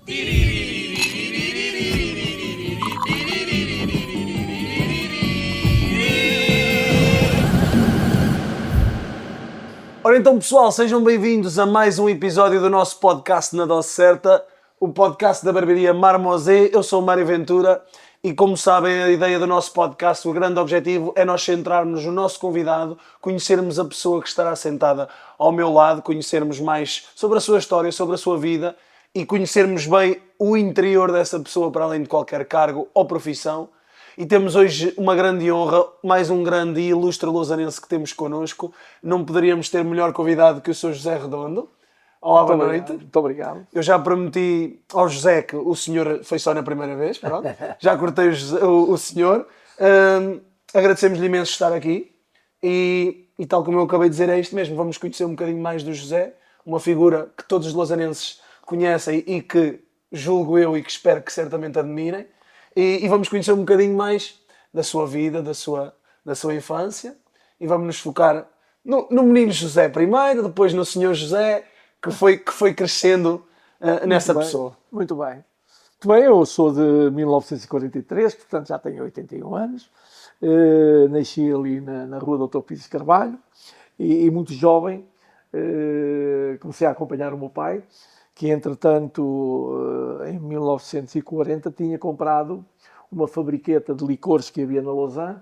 Ora então, pessoal, sejam bem-vindos a mais um episódio do nosso podcast Na Dose Certa, o podcast da barbearia Marmosé. Eu sou o Mário Ventura e, como sabem, a ideia do nosso podcast, o grande objetivo é nós centrarmos no nosso convidado, conhecermos a pessoa que estará sentada ao meu lado, conhecermos mais sobre a sua história, sobre a sua vida e conhecermos bem o interior dessa pessoa para além de qualquer cargo ou profissão. E temos hoje uma grande honra, mais um grande e ilustre lousanense que temos connosco. Não poderíamos ter melhor convidado que o Sr. José Redondo. Olá, boa noite. Muito obrigado. Eu já prometi ao José que o senhor foi só na primeira vez, pronto. Já cortei o senhor. Agradecemos-lhe imenso estar aqui e tal como eu acabei de dizer, é isto mesmo. Vamos conhecer um bocadinho mais do José, uma figura que todos os lousanenses conhecem e que julgo eu e que espero que certamente admirem. E vamos conhecer um bocadinho mais da sua vida, da sua infância. E vamos nos focar no menino José primeiro, depois no senhor José, que foi crescendo nessa pessoa. Muito bem. Muito bem, eu sou de 1943, portanto já tenho 81 anos. Nasci ali na rua Dr. Pires Carvalho e muito jovem comecei a acompanhar o meu pai, que entretanto, em 1940, tinha comprado uma fabriqueta de licores que havia na Lausanne,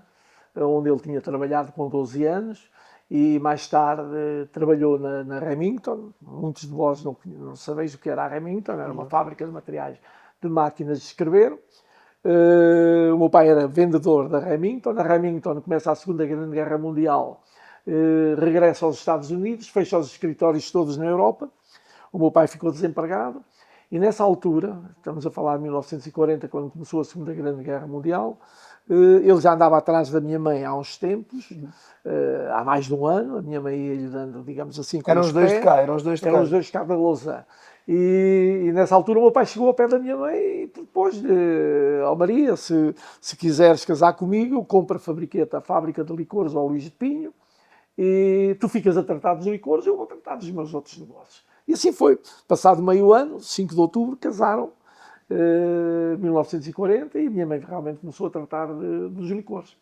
onde ele tinha trabalhado com 12 anos, e mais tarde trabalhou na Remington. Muitos de vós não sabeis o que era a Remington, era uma fábrica de materiais de máquinas de escrever. O meu pai era vendedor da Remington. A Remington começa a Segunda Grande Guerra Mundial, regressa aos Estados Unidos, fecha os escritórios todos na Europa. O meu pai ficou desempregado e nessa altura, estamos a falar de 1940, quando começou a Segunda Grande Guerra Mundial, ele já andava atrás da minha mãe há uns tempos, há mais de um ano. A minha mãe ia-lhe dando, digamos assim, com Eram os dois de cá, eram os dois de cá da Lausanne. E nessa altura o meu pai chegou ao pé da minha mãe e depois, Maria, se quiseres casar comigo, compra a fábrica de licores ao Luís de Pinho e tu ficas a tratar dos licores e eu vou tratar dos meus outros negócios. E assim foi. Passado meio ano, 5 de outubro, casaram, 1940, e a minha mãe realmente começou a tratar dos licores.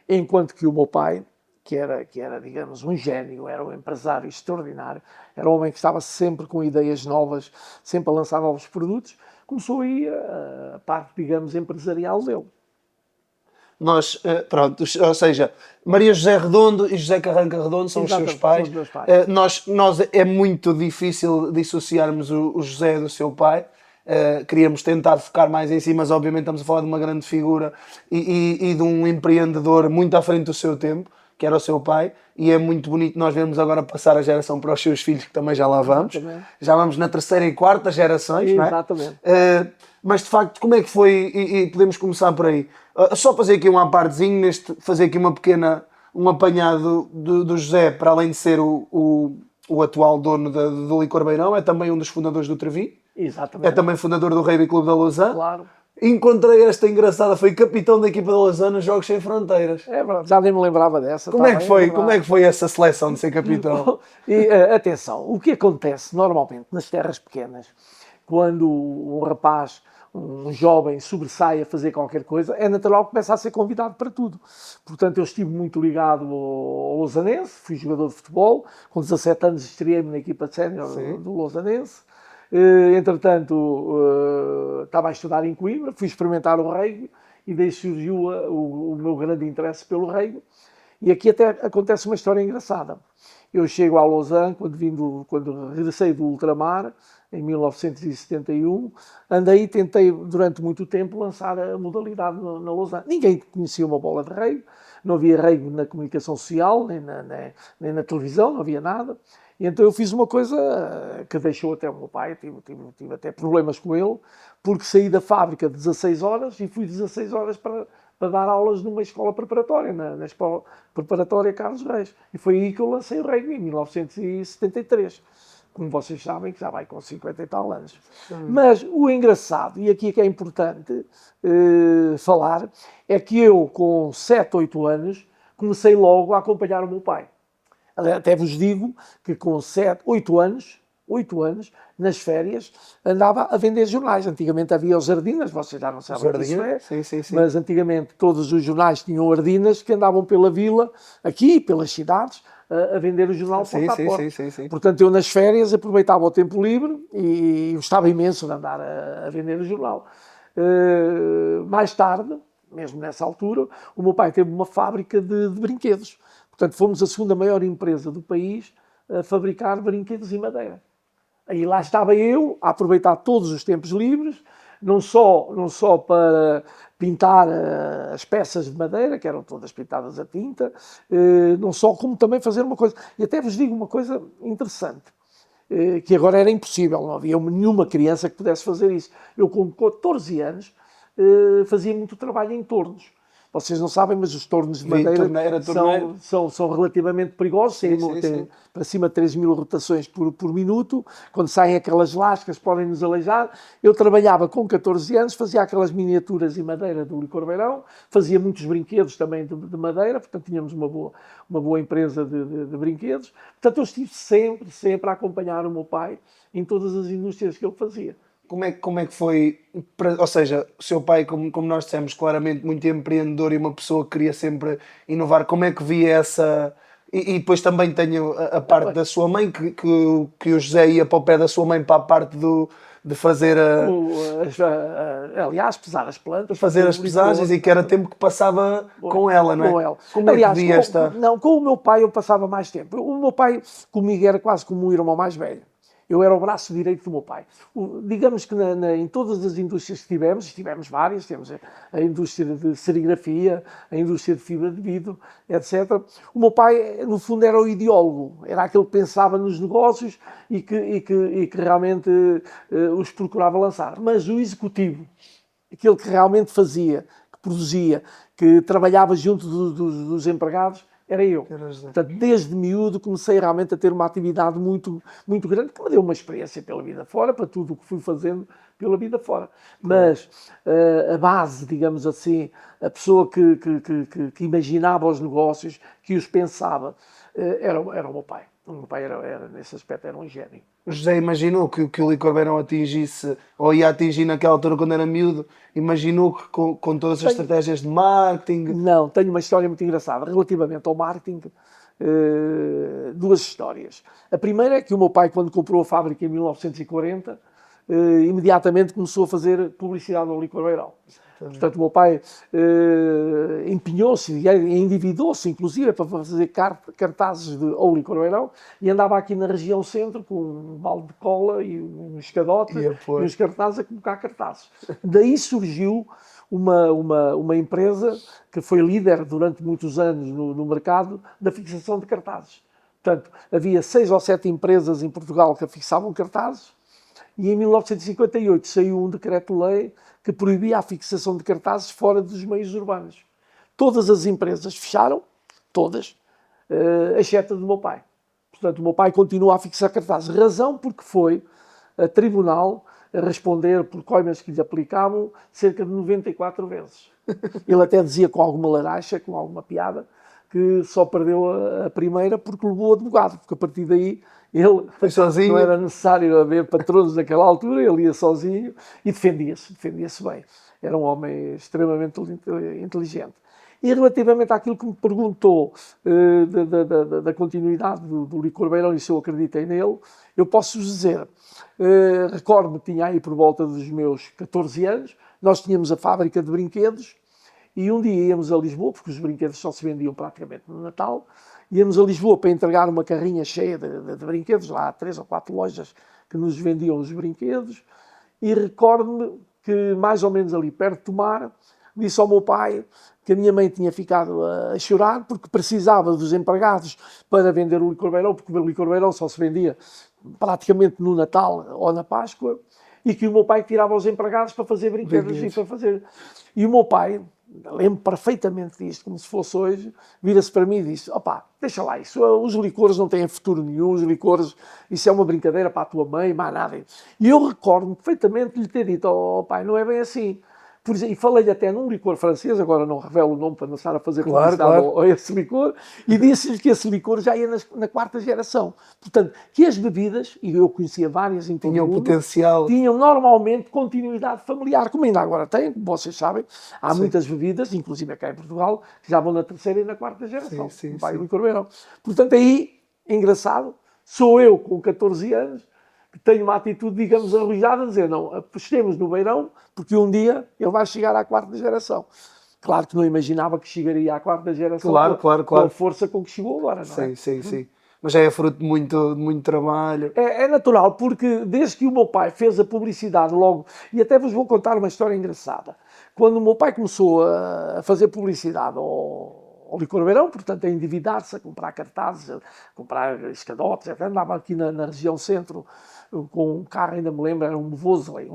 Enquanto que o meu pai, que era, digamos, um gênio, era um empresário extraordinário, era um homem que estava sempre com ideias novas, sempre a lançar novos produtos, começou aí a parte, digamos, empresarial dele. Nós, pronto, ou seja, Maria José Redondo e José Carranca Redondo são os seus pais. São os meus pais. Nós é muito difícil dissociarmos o José do seu pai. Queríamos tentar focar mais em si, mas obviamente estamos a falar de uma grande figura e de um empreendedor muito à frente do seu tempo, que era o seu pai, e é muito bonito nós vermos agora passar a geração para os seus filhos, que também já lá vamos. Exatamente. Já vamos na terceira e quarta gerações, exatamente. Não é? Mas de facto, como é que foi, e podemos começar por aí, só fazer aqui um apartezinho, fazer aqui um apanhado do José, para além de ser o atual dono do Licor Beirão, é também um dos fundadores do Trevi. Exatamente. É também fundador do Rugby Clube da Lausanne. Claro. Encontrei esta engraçada, foi capitão da equipa da Lausanne nos Jogos Sem Fronteiras. É verdade, já nem me lembrava dessa. Como é que foi essa seleção de ser capitão? E, atenção, o que acontece normalmente nas terras pequenas, quando um rapaz, um jovem, sobressai a fazer qualquer coisa, é natural que começa a ser convidado para tudo. Portanto, eu estive muito ligado ao Lausanense, fui jogador de futebol, com 17 anos estreiei-me na equipa de sénior do Lausanense. Entretanto, estava a estudar em Coimbra, fui experimentar o rugby e daí surgiu o meu grande interesse pelo rugby. E aqui até acontece uma história engraçada. Eu chego a Lausanne, quando regressei do ultramar, em 1971, andei e tentei durante muito tempo lançar a modalidade na Lausanne. Ninguém conhecia uma bola de rugby, não havia rugby na comunicação social, nem na televisão, não havia nada. E então eu fiz uma coisa que deixou até o meu pai, tive até problemas com ele, porque saí da fábrica 16 horas e fui 16 horas para dar aulas numa escola preparatória, na escola preparatória Carlos Reis. E foi aí que eu lancei o rugby, em 1973. Como vocês sabem, que já vai com 50 e tal anos. Mas o engraçado, e aqui é que é importante falar, é que eu, com 7, 8 anos, comecei logo a acompanhar o meu pai. Até vos digo que com 7, 8 anos, 8 anos, nas férias, andava a vender jornais. Antigamente havia os Ardinas, vocês já não sabem o que isso é, sim. mas antigamente todos os jornais tinham Ardinas que andavam pela vila, aqui, pelas cidades, a vender o jornal porta a porta. Sim. Portanto, eu nas férias aproveitava o tempo livre e gostava imenso de andar a vender o jornal. Mais tarde, mesmo nessa altura, o meu pai teve uma fábrica de brinquedos. Portanto, fomos a segunda maior empresa do país a fabricar brinquedos em madeira. Aí lá estava eu a aproveitar todos os tempos livres, não só para pintar as peças de madeira, que eram todas pintadas a tinta, não só como também fazer uma coisa. E até vos digo uma coisa interessante, que agora era impossível, não havia nenhuma criança que pudesse fazer isso. Eu com 14 anos fazia muito trabalho em tornos. Vocês não sabem, mas os tornos de madeira são relativamente perigosos, têm para cima de 3.000 rotações por minuto. Quando saem aquelas lascas, podem nos aleijar. Eu trabalhava com 14 anos, fazia aquelas miniaturas em madeira do Licor Beirão, fazia muitos brinquedos também de madeira, portanto tínhamos uma boa empresa de brinquedos. Portanto, eu estive sempre a acompanhar o meu pai em todas as indústrias que ele fazia. Como é que foi, ou seja, o seu pai, como nós dissemos, claramente muito empreendedor e uma pessoa que queria sempre inovar, como é que via essa... E depois também tenho a parte da sua mãe, que o José ia para o pé da sua mãe para a parte de fazer aliás, pesar as plantas. Fazer as pesagens e que era tempo que passava com ela, não é? Com ela. Como aliás, é que via esta... Não, com o meu pai eu passava mais tempo. O meu pai comigo era quase como um irmão mais velho. Eu era o braço direito do meu pai. Digamos que em todas as indústrias que tivemos várias, temos a indústria de serigrafia, a indústria de fibra de vidro, etc. O meu pai, no fundo, era o ideólogo, era aquele que pensava nos negócios e que realmente os procurava lançar. Mas o executivo, aquele que realmente fazia, que produzia, que trabalhava junto dos empregados, era eu. Portanto, desde miúdo comecei realmente a ter uma atividade muito, muito grande, que me deu uma experiência pela vida fora, para tudo o que fui fazendo pela vida fora. Mas a base, digamos assim, a pessoa que imaginava os negócios, que os pensava, era o meu pai. O meu pai nesse aspecto, era um gênio. O José imaginou que o Licor Beirão atingisse, ou ia atingir naquela altura quando era miúdo, imaginou que com todas as estratégias de marketing... Não, tenho uma história muito engraçada. Relativamente ao marketing, duas histórias. A primeira é que o meu pai, quando comprou a fábrica em 1940, imediatamente começou a fazer publicidade ao Licor Beirão. Portanto, o meu pai empenhou-se, endividou-se, inclusive, para fazer cartazes ao Licor Beirão e andava aqui na região centro com um balde de cola e um escadote e uns cartazes a colocar cartazes. Daí surgiu uma empresa que foi líder durante muitos anos no mercado da fixação de cartazes. Portanto, havia 6 ou 7 empresas em Portugal que fixavam cartazes e em 1958 saiu um decreto-lei que proibia a fixação de cartazes fora dos meios urbanos. Todas as empresas fecharam, todas, exceto a do meu pai. Portanto, o meu pai continua a fixar cartazes. Razão porque foi a tribunal a responder por coimas que lhe aplicavam cerca de 94 vezes. Ele até dizia com alguma laracha, com alguma piada, que só perdeu a primeira porque levou o advogado, porque a partir daí ele foi sozinho. Não era necessário haver patronos naquela altura, ele ia sozinho e defendia-se bem. Era um homem extremamente inteligente. E relativamente àquilo que me perguntou da continuidade do Licor Beirão e se eu acreditei nele, eu posso-vos dizer, recordo-me, tinha aí por volta dos meus 14 anos, nós tínhamos a fábrica de brinquedos e um dia íamos a Lisboa, porque os brinquedos só se vendiam praticamente no Natal, íamos a Lisboa para entregar uma carrinha cheia de brinquedos, lá há 3 ou 4 lojas que nos vendiam os brinquedos, e recordo-me que mais ou menos ali perto do mar, disse ao meu pai que a minha mãe tinha ficado a chorar porque precisava dos empregados para vender o Licor Beirão, porque o Licor Beirão só se vendia praticamente no Natal ou na Páscoa, e que o meu pai tirava os empregados para fazer brinquedos e para fazer... E o meu pai, lembro perfeitamente disto, como se fosse hoje, vira-se para mim e disse: opá, deixa lá isso, os licores não têm futuro nenhum, os licores, isso é uma brincadeira para a tua mãe, mais nada. E eu recordo-me perfeitamente de lhe ter dito: oh pai, não é bem assim, Por exemplo, e falei até num licor francês, agora não revelo o nome para não estar a fazer Claro, publicidade claro. a esse licor, e disse-lhes que esse licor já ia na quarta geração. Portanto, que as bebidas, e eu conhecia várias em todo Tinha o um mundo, potencial. tinham normalmente continuidade familiar, como ainda agora têm, como vocês sabem. Há Sim. muitas bebidas, inclusive aqui em Portugal, que já vão na terceira e na quarta geração. Sim, Vai sim. o licor beirão. Portanto, aí, engraçado, sou eu com 14 anos, que tenho uma atitude, digamos, arrojada, a dizer, não, apostemos no beirão, porque um dia ele vai chegar à quarta geração. Claro que não imaginava que chegaria à quarta geração com a força com que chegou agora, não é? Sim. Mas já é fruto de muito trabalho. É natural, porque desde que o meu pai fez a publicidade logo, e até vos vou contar uma história engraçada. Quando o meu pai começou a fazer publicidade ao licor beirão, portanto a endividar-se, a comprar cartazes, a comprar escadotes, até andava aqui na região centro com um carro, ainda me lembro, era um Vosley,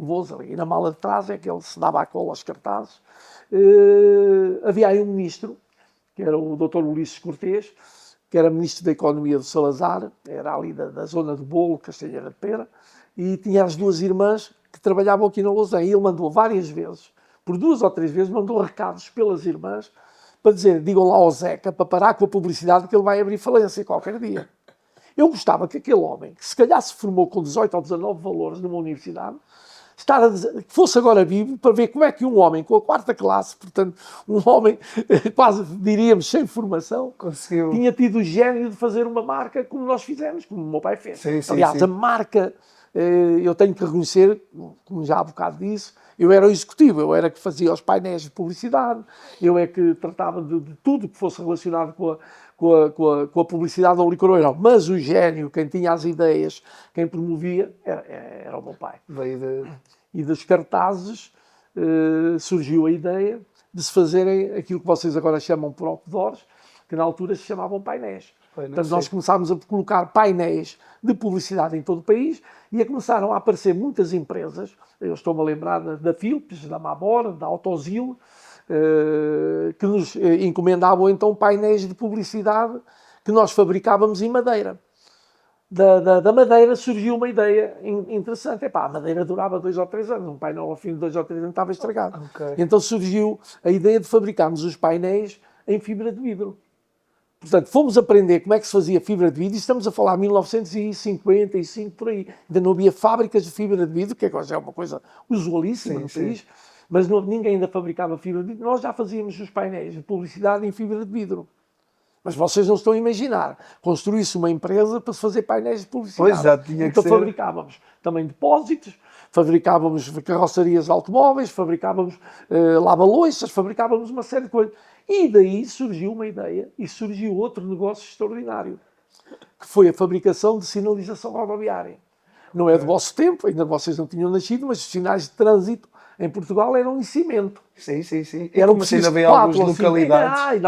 e na mala de trás é que ele se dava a cola aos cartazes. Havia aí um ministro, que era o Dr. Ulisses Cortês, que era ministro da Economia do Salazar, era ali da zona do Bolo, Castanheira de Pera, e tinha as duas irmãs que trabalhavam aqui na Lausanne. E ele mandou várias vezes, por 2 ou 3 vezes, mandou recados pelas irmãs para dizer, digam lá ao Zeca para parar com a publicidade que ele vai abrir falência qualquer dia. Eu gostava que aquele homem, que se calhar se formou com 18 ou 19 valores numa universidade, estar a dizer, que fosse agora vivo para ver como é que um homem com a 4ª classe, portanto, um homem quase diríamos sem formação, Conseguiu. tinha tido o gênio de fazer uma marca como nós fizemos, como o meu pai fez. Sim, Aliás, a marca, eu tenho que reconhecer, como já há bocado disse, eu era o executivo, eu era que fazia os painéis de publicidade, eu é que tratava de tudo que fosse relacionado com a publicidade ao licor beirão. Mas o gênio, quem tinha as ideias, quem promovia, era o meu pai. E dos cartazes surgiu a ideia de se fazerem aquilo que vocês agora chamam por outdoors, que na altura se chamavam painéis. Portanto, nós começámos a colocar painéis de publicidade em todo o país e começaram a aparecer muitas empresas, eu estou-me a lembrar da Philips, da Mabor, da Autosil, que nos encomendavam então painéis de publicidade que nós fabricávamos em madeira. Da madeira surgiu uma ideia interessante. A madeira durava 2 ou 3 anos, um painel ao fim de 2 ou 3 anos estava estragado. Okay. Então surgiu a ideia de fabricarmos os painéis em fibra de vidro. Portanto, fomos aprender como é que se fazia fibra de vidro, e estamos a falar de 1955, por aí. Ainda não havia fábricas de fibra de vidro, que agora é uma coisa usualíssima no país, mas ninguém ainda fabricava fibra de vidro. Nós já fazíamos os painéis de publicidade em fibra de vidro. Mas vocês não estão a imaginar, construísse uma empresa para se fazer painéis de publicidade. Pois já tinha então que ser. Fabricávamos também depósitos, fabricávamos carrocerias de automóveis, fabricávamos lava-loiças, fabricávamos uma série de coisas. E daí surgiu uma ideia e surgiu outro negócio extraordinário, que foi a fabricação de sinalização rodoviária. Não é do vosso tempo, ainda vocês não tinham nascido, mas os sinais de trânsito em Portugal eram em cimento. Sim. Eram precisos ainda havia algumas localidades.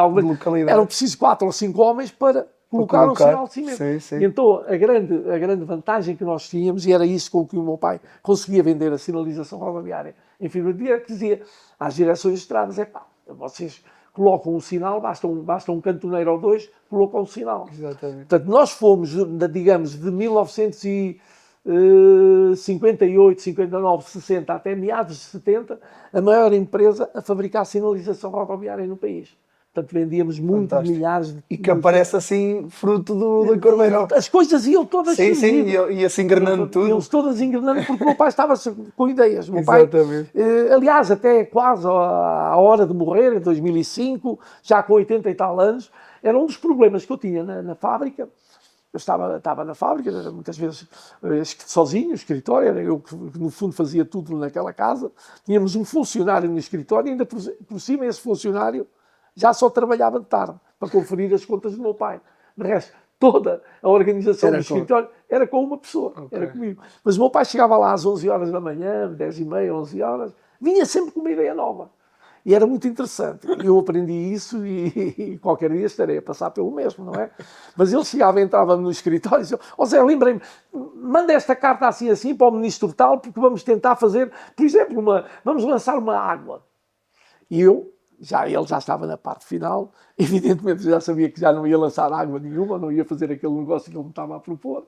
Eram precisos 4 ou 5 homens para colocar um sinal de cimento. Sim. E então, a grande vantagem que nós tínhamos, e era isso com que o meu pai conseguia vender a sinalização rodoviária em fibra de vidro, que dizia às direções de estradas, vocês colocam um sinal, basta um cantoneiro ou 2, colocam um sinal. Exatamente. Portanto, nós fomos, digamos, de 1958, 59, 60 até meados de 70, a maior empresa a fabricar sinalização rodoviária no país. Portanto, vendíamos muitos milhares de... E que aparece assim, fruto do licor beirão. As coisas iam todas Sim, ia-se engrenando tudo. Iam-se todas engrenando porque o meu pai estava com ideias. O meu Exatamente. pai, aliás, até quase à hora de morrer, em 2005, já com 80 e tal anos, era um dos problemas que eu tinha na fábrica. Eu estava na fábrica, muitas vezes sozinho, no escritório, era eu que no fundo fazia tudo naquela casa. Tínhamos um funcionário no escritório e ainda por cima esse funcionário já só trabalhava de tarde para conferir as contas do meu pai. De resto, toda a organização do escritório era com uma pessoa, era comigo. Mas o meu pai chegava lá às 11 horas da manhã, 10h30, 11 horas, vinha sempre com uma ideia nova. E era muito interessante. Eu aprendi isso e qualquer dia estarei a passar pelo mesmo, não é? Mas ele chegava, entrava no escritório e dizia, Zé, lembrei-me, manda esta carta assim para o ministro tal, porque vamos tentar fazer, por exemplo, vamos lançar uma água. E ele já estava na parte final, evidentemente já sabia que já não ia lançar água nenhuma, não ia fazer aquele negócio que ele me estava a propor.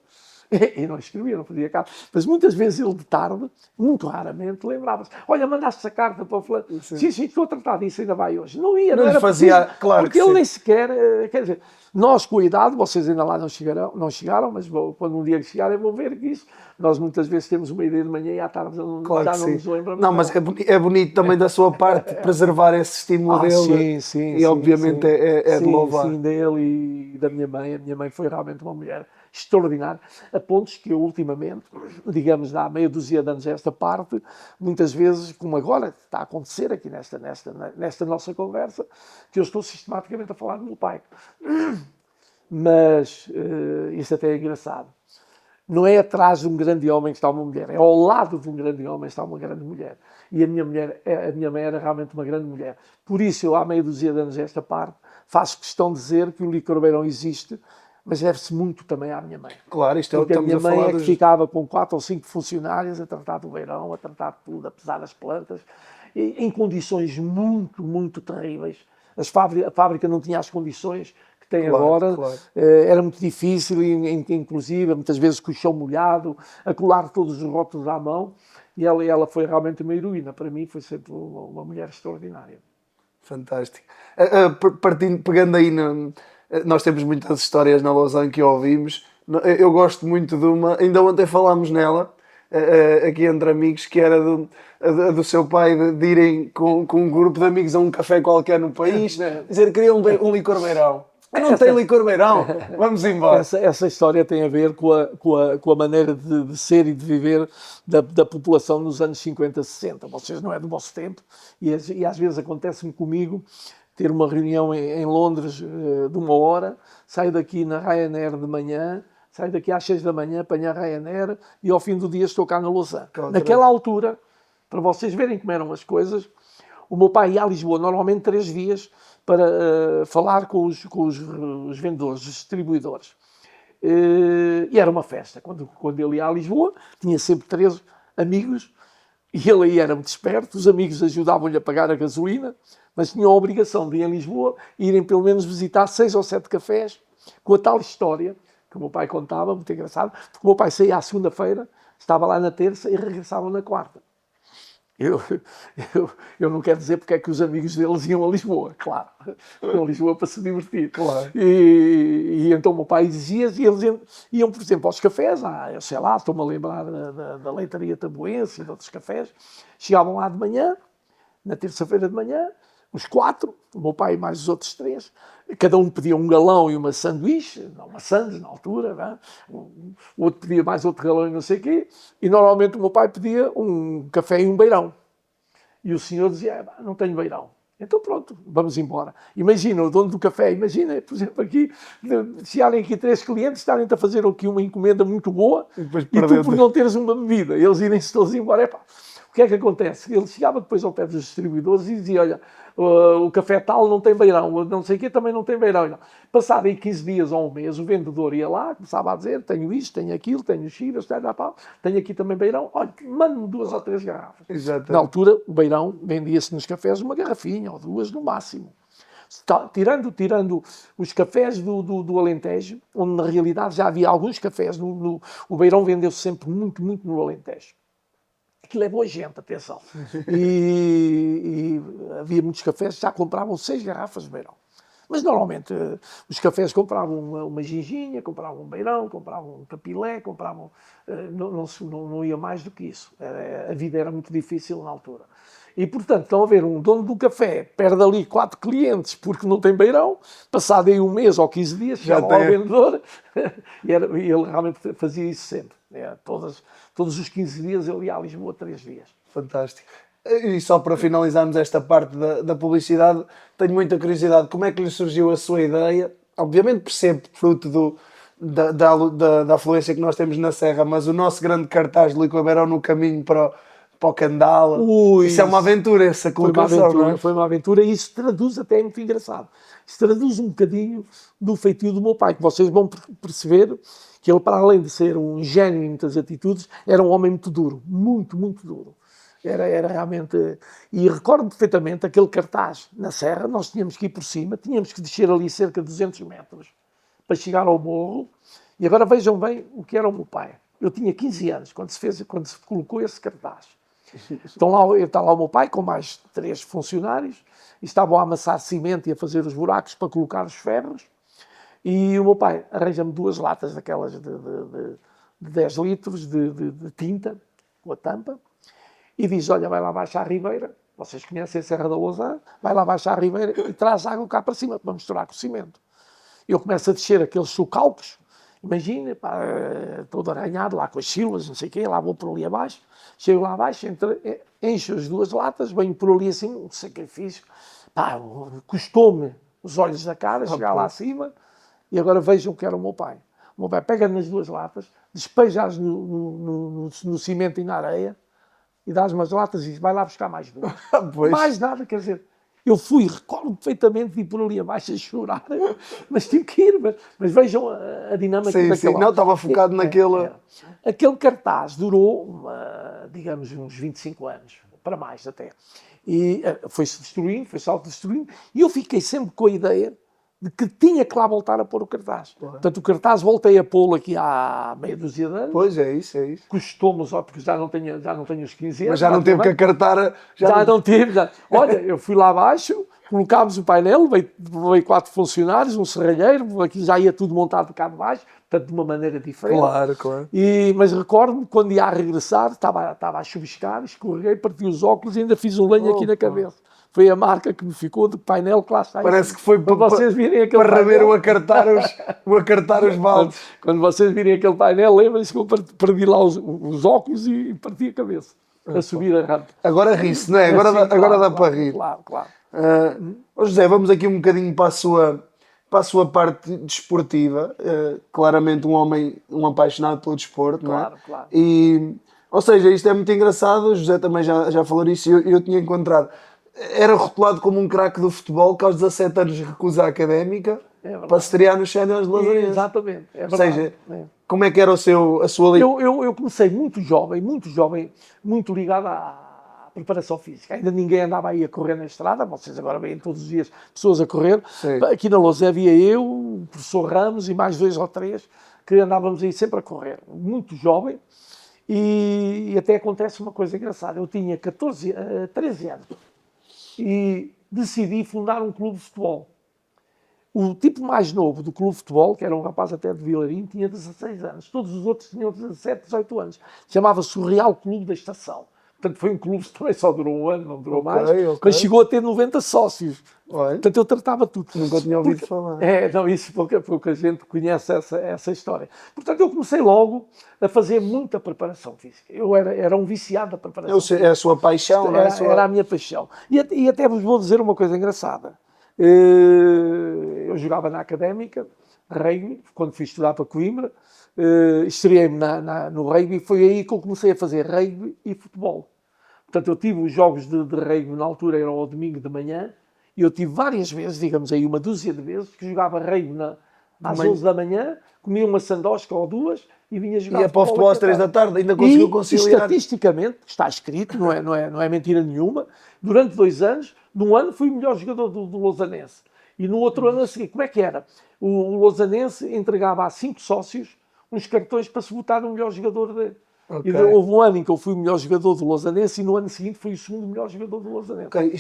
E não escrevia, não fazia carta. Mas muitas vezes ele de tarde, muito raramente, lembrava-se: olha, mandaste a carta para o fulano. Sim, estou a tratar disso, ainda vai hoje. Não ia, não lhe era fazia, preciso, claro porque que ele sim. nem sequer, quer dizer, nós com a idade, vocês ainda lá não chegaram, mas quando um dia que chegarem vão ver que isso, nós muitas vezes temos uma ideia de manhã e à tarde Claro já que não sim. nos lembramos. Não, mas é bonito também da sua parte preservar esse estímulo dele. Sim, E obviamente é de louvar. sim, dele e da minha mãe. A minha mãe foi realmente uma mulher extraordinária, a pontos que eu ultimamente, digamos há meia dúzia de anos esta parte, muitas vezes, como agora está a acontecer aqui nesta nossa conversa, que eu estou sistematicamente a falar do meu pai. Mas isso até é engraçado. Não é atrás de um grande homem que está uma mulher, é ao lado de um grande homem que está uma grande mulher. E a minha mãe era realmente uma grande mulher. Por isso, eu há meia dúzia de anos esta parte, faço questão de dizer que o Licor Beirão existe, mas deve-se muito também à minha mãe. Claro, isto é o que Porque a estamos a minha mãe falar é que ficava com 4 ou 5 funcionários a tratar do beirão, a tratar de tudo, a pesar as plantas, em condições muito terríveis. A fábrica não tinha as condições que tem agora, claro. Era muito difícil, inclusive, muitas vezes com o chão molhado, a colar todos os rótulos à mão, e ela foi realmente uma heroína. Para mim foi sempre uma mulher extraordinária. Fantástico. Pegando aí, nós temos muitas histórias na Lausanne que ouvimos. Eu gosto muito de uma, ainda ontem falámos nela, aqui entre amigos, que era do seu pai de irem com um grupo de amigos a um café qualquer no país, dizer que queriam um licor beirão. Não tem licor beirão, vamos embora. Essa história tem a ver com a maneira de ser e de viver da população nos anos 50, 60. Vocês não é do vosso tempo, e às vezes acontece-me comigo ter uma reunião em Londres de 1 hora, saio daqui na Ryanair de manhã, saio daqui às 6 da manhã, apanho a Ryanair e ao fim do dia estou cá na Lausanne. Naquela altura, para vocês verem como eram as coisas, o meu pai ia a Lisboa normalmente 3 dias para falar com os vendedores, os distribuidores. E era uma festa. Quando ele ia a Lisboa, tinha sempre 3 amigos, e ele aí era muito esperto, os amigos ajudavam-lhe a pagar a gasolina, mas tinham a obrigação de ir em Lisboa e irem pelo menos visitar 6 ou 7 cafés, com a tal história que o meu pai contava, muito engraçado, porque o meu pai saía à segunda-feira, estava lá na terça e regressava na quarta. Eu não quero dizer porque é que os amigos deles iam a Lisboa, claro. Iam a Lisboa para se divertir. Claro. E então o meu pai dizia, e eles iam, por exemplo, aos cafés, eu sei lá, estou-me a lembrar da leitaria Tabuense e de outros cafés, chegavam lá de manhã, na terça-feira de manhã, os 4, o meu pai e mais os outros 3, cada um pedia um galão e uma sanduíche, não, uma sandes na altura, não é? O outro pedia mais outro galão e não sei o quê, e normalmente o meu pai pedia um café e um beirão. E o senhor dizia, não tenho beirão. Então pronto, vamos embora. Imagina, o dono do café, imagina, por exemplo, aqui, chegarem aqui 3 clientes, estarem a fazer aqui uma encomenda muito boa, e tu por não teres uma bebida, eles irem-se todos embora, o que é que acontece? Ele chegava depois ao pé dos distribuidores e dizia, olha, o café tal não tem beirão, não sei o quê também não tem beirão. Passado aí 15 dias ou um mês, o vendedor ia lá, começava a dizer, tenho isto, tenho aquilo, tenho chivas, tenho aqui também beirão, olha, manda-me 2 ou 3 garrafas. Exatamente. Na altura, o beirão vendia-se nos cafés uma garrafinha ou 2 no máximo. Tirando os cafés do Alentejo, onde na realidade já havia alguns cafés, o beirão vendeu-se sempre muito no Alentejo. Aquilo é boa gente, atenção. E havia muitos cafés que já compravam 6 garrafas de beirão. Mas normalmente os cafés compravam uma ginginha, compravam um beirão, compravam um capilé, compravam... Não ia mais do que isso. A vida era muito difícil na altura. E, portanto, estão a ver, um dono do café perde ali 4 clientes porque não tem beirão, passado aí um mês ou 15 dias, chegava ao vendedor, e ele realmente fazia isso sempre. Todos os 15 dias ele ia a Lisboa 3 dias. Fantástico. E só para finalizarmos esta parte da publicidade, tenho muita curiosidade, como é que lhe surgiu a sua ideia? Obviamente percebo, fruto da afluência que nós temos na Serra, mas o nosso grande cartaz de Licor Beirão no caminho para o Candala, isso é uma aventura, essa colocação, Foi uma aventura, e isso traduz até, é muito engraçado, isso traduz um bocadinho do feitio do meu pai, que vocês vão perceber que ele, para além de ser um gênio em muitas atitudes, era um homem muito duro, muito duro. Era realmente... E recordo perfeitamente aquele cartaz na Serra, nós tínhamos que ir por cima, tínhamos que descer ali cerca de 200 metros para chegar ao morro, E agora vejam bem o que era o meu pai. Eu tinha 15 anos quando se colocou esse cartaz. Está lá o meu pai com mais 3 funcionários e estavam a amassar cimento e a fazer os buracos para colocar os ferros. E o meu pai arranja-me 2 latas daquelas de 10 litros de tinta, com a tampa, e diz, olha, vai lá abaixo à Ribeira, vocês conhecem a Serra da Lousã, vai lá abaixo à Ribeira e traz água cá para cima para misturar com o cimento. Eu começo a descer aqueles socalcos, imagina, todo arranhado lá com as silvas, não sei o quê, lá vou por ali abaixo, chego lá abaixo, encho as 2 latas, venho por ali assim, um sacrifício, custou-me os olhos da cara, chegar lá acima, e agora vejam o que era o meu pai. O meu pai pega nas 2 latas, despeja-as no cimento e na areia, e dá-as umas latas e diz, vai lá buscar mais 2. Mais nada, quer dizer, eu recordo perfeitamente de ir por ali abaixo a chorar, mas tive que ir, mas vejam a dinâmica daquela... Sim, não, estava focado naquele... Aquele cartaz durou, digamos, uns 25 anos, para mais até. E foi-se destruindo, foi-se autodestruindo, e eu fiquei sempre com a ideia de que tinha que lá voltar a pôr o cartaz. Portanto, o cartaz voltei a pô-lo aqui há meia dúzia de anos. Pois, é isso. Custou-me só, porque já não tenho os 15 anos. Mas já não teve que acartar... Já não tive. Olha, eu fui lá abaixo, colocámos o painel, veio 4 funcionários, um serralheiro, aquilo já ia tudo montado de cá de baixo, portanto, de uma maneira diferente. Claro. Mas recordo-me, quando ia a regressar, estava a chuviscar, escorreguei, parti os óculos e ainda fiz um lenho aqui na cabeça. Foi a marca que me ficou do painel que lá está. Parece que foi para vocês virem aquele para painel. o acartar os baldes. Quando vocês virem aquele painel, lembrem-se que eu perdi lá os óculos e parti a cabeça. A subir a rampa. Agora ri-se, não é? Agora dá para rir. Claro. José, vamos aqui um bocadinho para a sua parte desportiva. Claramente um apaixonado pelo desporto, não é? Claro. Ou seja, isto é muito engraçado. O José também já falou disso e eu tinha encontrado. Era rotulado como um craque do futebol que aos 17 anos recusa a académica para se estrear nos séniores de Lausanense. Exatamente. Ou seja, como é que era a sua liga? Eu comecei muito jovem, muito ligado à preparação física. Ainda ninguém andava aí a correr na estrada, vocês agora veem todos os dias pessoas a correr. Sim. Aqui na Lousã havia eu, o professor Ramos e mais 2 ou 3 que andávamos aí sempre a correr. Muito jovem. E até acontece uma coisa engraçada. Eu tinha 13 anos. E decidi fundar um clube de futebol. O tipo mais novo do clube de futebol, que era um rapaz até de Vilarinho, tinha 16 anos. Todos os outros tinham 17, 18 anos. Chamava-se o Real Clube da Estação. Portanto, foi um clube que também só durou um ano, não durou mais, mas chegou a ter 90 sócios. Portanto, eu tratava tudo. Nunca tinha ouvido falar. Isso pouca gente conhece essa história. Portanto, eu comecei logo a fazer muita preparação física. Eu era um viciado da preparação física. É a sua paixão, não é? Era a minha paixão. E até vos vou dizer uma coisa engraçada. Eu jogava na Académica, rugby, quando fui estudar para Coimbra. Estreiei-me no rugby e foi aí que eu comecei a fazer rugby e futebol. Portanto, eu tive os jogos de rugby, na altura era ao domingo de manhã, e eu tive várias vezes, digamos aí uma dúzia de vezes, que jogava rugby às 11 da manhã, comia uma sandosca ou 2 e vinha jogar ia para o futebol às 3 da tarde, ainda conseguiu conciliar. E estatisticamente, está escrito, não é mentira nenhuma, durante 2 anos, num ano fui o melhor jogador do Lausanense. E no outro ano a seguir, como é que era? O Lausanense entregava a 5 sócios uns cartões para se votar no melhor jogador dele. Okay. E houve um ano em que eu fui o melhor jogador do Lausanense e no ano seguinte fui o segundo melhor jogador do Lausanense. Okay.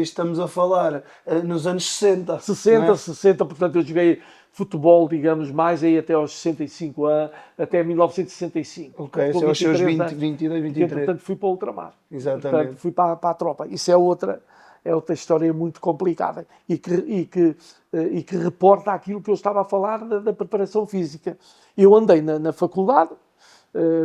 Estamos a falar nos anos 60. 60, portanto eu joguei futebol, digamos, mais aí até aos 65 anos, até 1965. Ok, aos seus 22, 23. Portanto fui para o ultramar. Exatamente. Portanto fui para a tropa. Isso é outra história muito complicada e que reporta aquilo que eu estava a falar da preparação física. Eu andei na faculdade,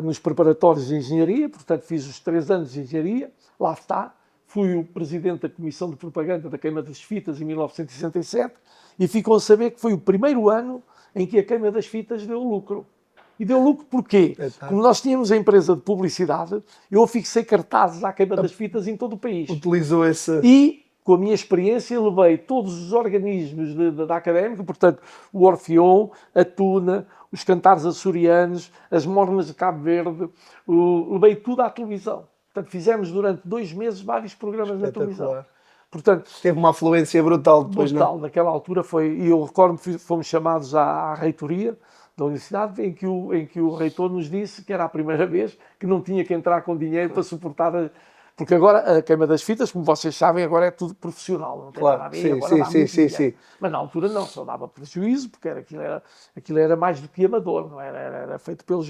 nos preparatórios de engenharia, portanto fiz os 3 anos de engenharia, lá está, fui o presidente da Comissão de Propaganda da Queima das Fitas em 1967 e ficam a saber que foi o primeiro ano em que a Queima das Fitas deu lucro. E deu lucro porquê? Como nós tínhamos a empresa de publicidade, eu fixei cartazes à Queima das Fitas em todo o país. Utilizou esse... E, com a minha experiência, levei todos os organismos da Académica, portanto, o Orfeon, a Tuna, os Cantares Açorianos, as Mornas de Cabo Verde, levei tudo à televisão. Portanto, fizemos durante 2 meses vários programas na televisão. Portanto, teve uma afluência brutal depois, naquela altura foi, e eu recordo que fomos chamados à reitoria da universidade, em que o reitor nos disse que era a primeira vez que não tinha que entrar com dinheiro para suportar porque agora a queima das fitas, como vocês sabem, agora é tudo profissional, não tem nada a ver, sim, agora dá sim, muito sim, dinheiro. sim. Mas na altura não, só dava prejuízo, porque aquilo era mais do que amador, não era feito pelos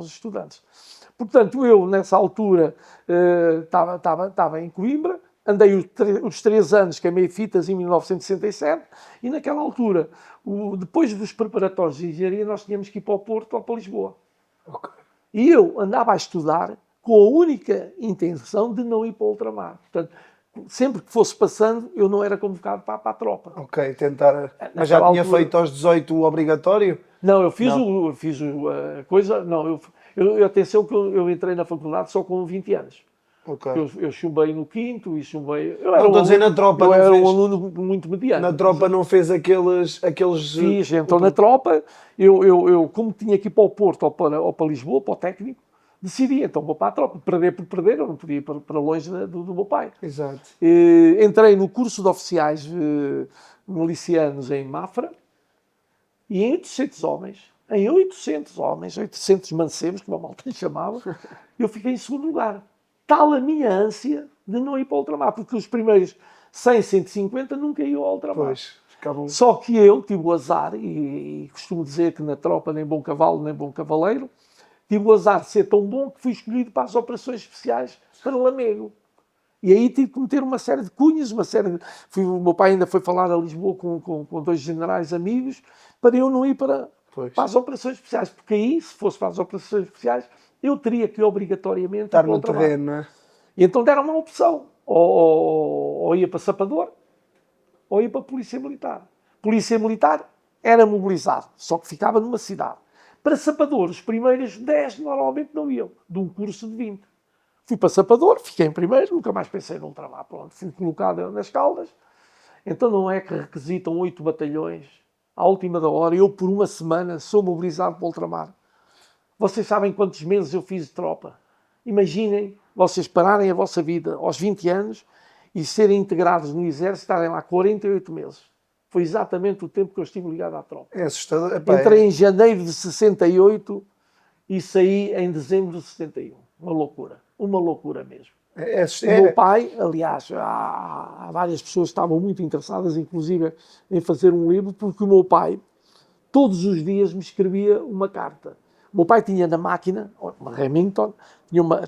estudantes. Portanto, eu nessa altura estava em Coimbra, andei os 3 anos, queimei fitas em 1967, e naquela altura, depois dos preparatórios de engenharia, nós tínhamos que ir para o Porto ou para Lisboa. Ok. E eu andava a estudar com a única intenção de não ir para o ultramar. Portanto, sempre que fosse passando, eu não era convocado para a tropa. Ok, tentar. Mas já Naquela tinha altura- feito aos 18 o obrigatório? Não, eu fiz Não. a coisa. Não, atenção que eu entrei na faculdade só com 20 anos. Ok. Eu chumbei no quinto e chumbei. Não, estou a dizer na tropa, eu não era fez? um aluno muito mediano. Na tropa não fez aqueles. Fiz, então na tropa, eu como tinha que ir para o Porto ou para Lisboa, para o técnico, decidi, então vou para a tropa. Perder por perder, eu não podia ir para longe do meu pai. Exato. Entrei no curso de oficiais milicianos em Mafra e em 800 homens, 800 mancebos, como a malta lhe chamava, eu fiquei em segundo lugar. Tal a minha ânsia de não ir para o ultramar, porque os primeiros 100, 150 nunca iam ao ultramar. Pois, ficavam. Só que eu tive o azar, e costumo dizer que na tropa nem bom cavalo, nem bom cavaleiro, tive o azar de ser tão bom que fui escolhido para as operações especiais para Lamego. E aí tive que meter uma série de cunhas, o meu pai ainda foi falar a Lisboa com 2 generais amigos, para eu não ir para as operações especiais, porque aí, se fosse para as operações especiais, eu teria que obrigatoriamente Estar ir para o no trabalho. terreno, não é? E então deram uma opção, ou ia para sapador, ou ia para a Polícia Militar. Polícia Militar era mobilizado, só que ficava numa cidade. Para sapador, os primeiros 10 normalmente não iam, de um curso de 20. Fui para sapador, fiquei em primeiro, nunca mais pensei no ultramar. Pronto, fui colocado nas Caldas. Então não é que requisitam 8 batalhões à última da hora, eu por uma semana sou mobilizado para o ultramar. Vocês sabem quantos meses eu fiz de tropa? Imaginem vocês pararem a vossa vida aos 20 anos e serem integrados no exército, estarem lá 48 meses. Foi exatamente o tempo que eu estive ligado à tropa. É assustador. Epá, Entrei em janeiro de 68 e saí em dezembro de 71. Uma loucura mesmo. O meu pai, aliás, há várias pessoas que estavam muito interessadas, inclusive, em fazer um livro, porque o meu pai, todos os dias, me escrevia uma carta. O meu pai tinha na máquina, uma Remington,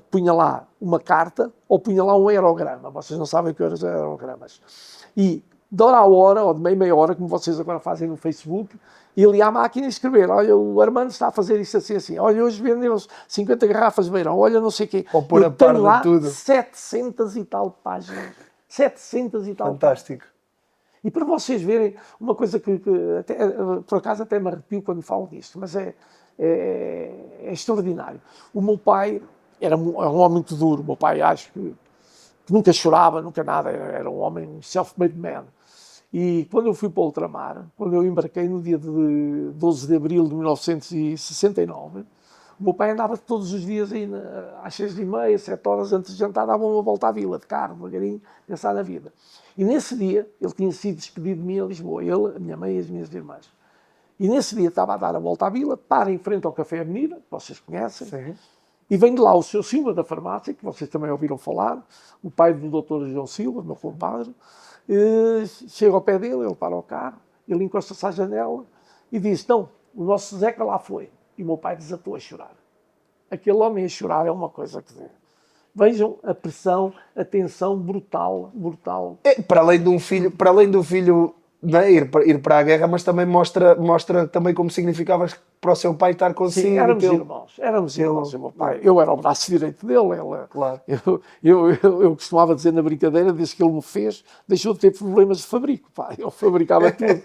punha lá uma carta ou punha lá um aerograma. Vocês não sabem o que eram os aerogramas. E de hora a hora, ou de meia hora, como vocês agora fazem no Facebook, ele ia à máquina escrever: olha, o Armando está a fazer isto assim, assim. Olha, hoje vendeu 50 garrafas de beirão. Olha, não sei o quê. Ou pôr a par tenho de lá tudo. 700 e tal páginas. 700 e tal Fantástico. páginas. E para vocês verem, uma coisa que até, por acaso até me arrepio quando falo disto, mas é extraordinário. O meu pai era um homem muito duro. O meu pai, acho que nunca chorava, nunca nada. Era um homem self-made man. E quando eu fui para o ultramar, quando eu embarquei no dia de 12 de abril de 1969, o meu pai andava todos os dias aí às 6h30, 7 horas antes de jantar, dava uma volta à vila, de carro, devagarinho, pensar na vida. E nesse dia, ele tinha sido despedido de mim a Lisboa, ele, a minha mãe e as minhas irmãs. E nesse dia estava a dar a volta à vila, para em frente ao Café Avenida, que vocês conhecem, Sim. e vem de lá o Sr. Silva da farmácia, que vocês também ouviram falar, o pai do Dr. João Silva, meu compadre. Chego ao pé dele, ele para o carro, ele encosta-se à janela e diz: não, o nosso Zeca lá foi. E o meu pai desatou a chorar. Aquele homem a chorar é uma coisa que... Vejam a pressão, a tensão brutal. Para além do filho não é, ir para a guerra, mas também mostra também como significava para o seu pai estar consigo. Sim, éramos irmãos, o meu pai. Eu era o braço direito dele. Claro. Eu costumava dizer na brincadeira, desde que ele me fez, deixou de ter problemas de fabrico. Pá, ele fabricava tudo.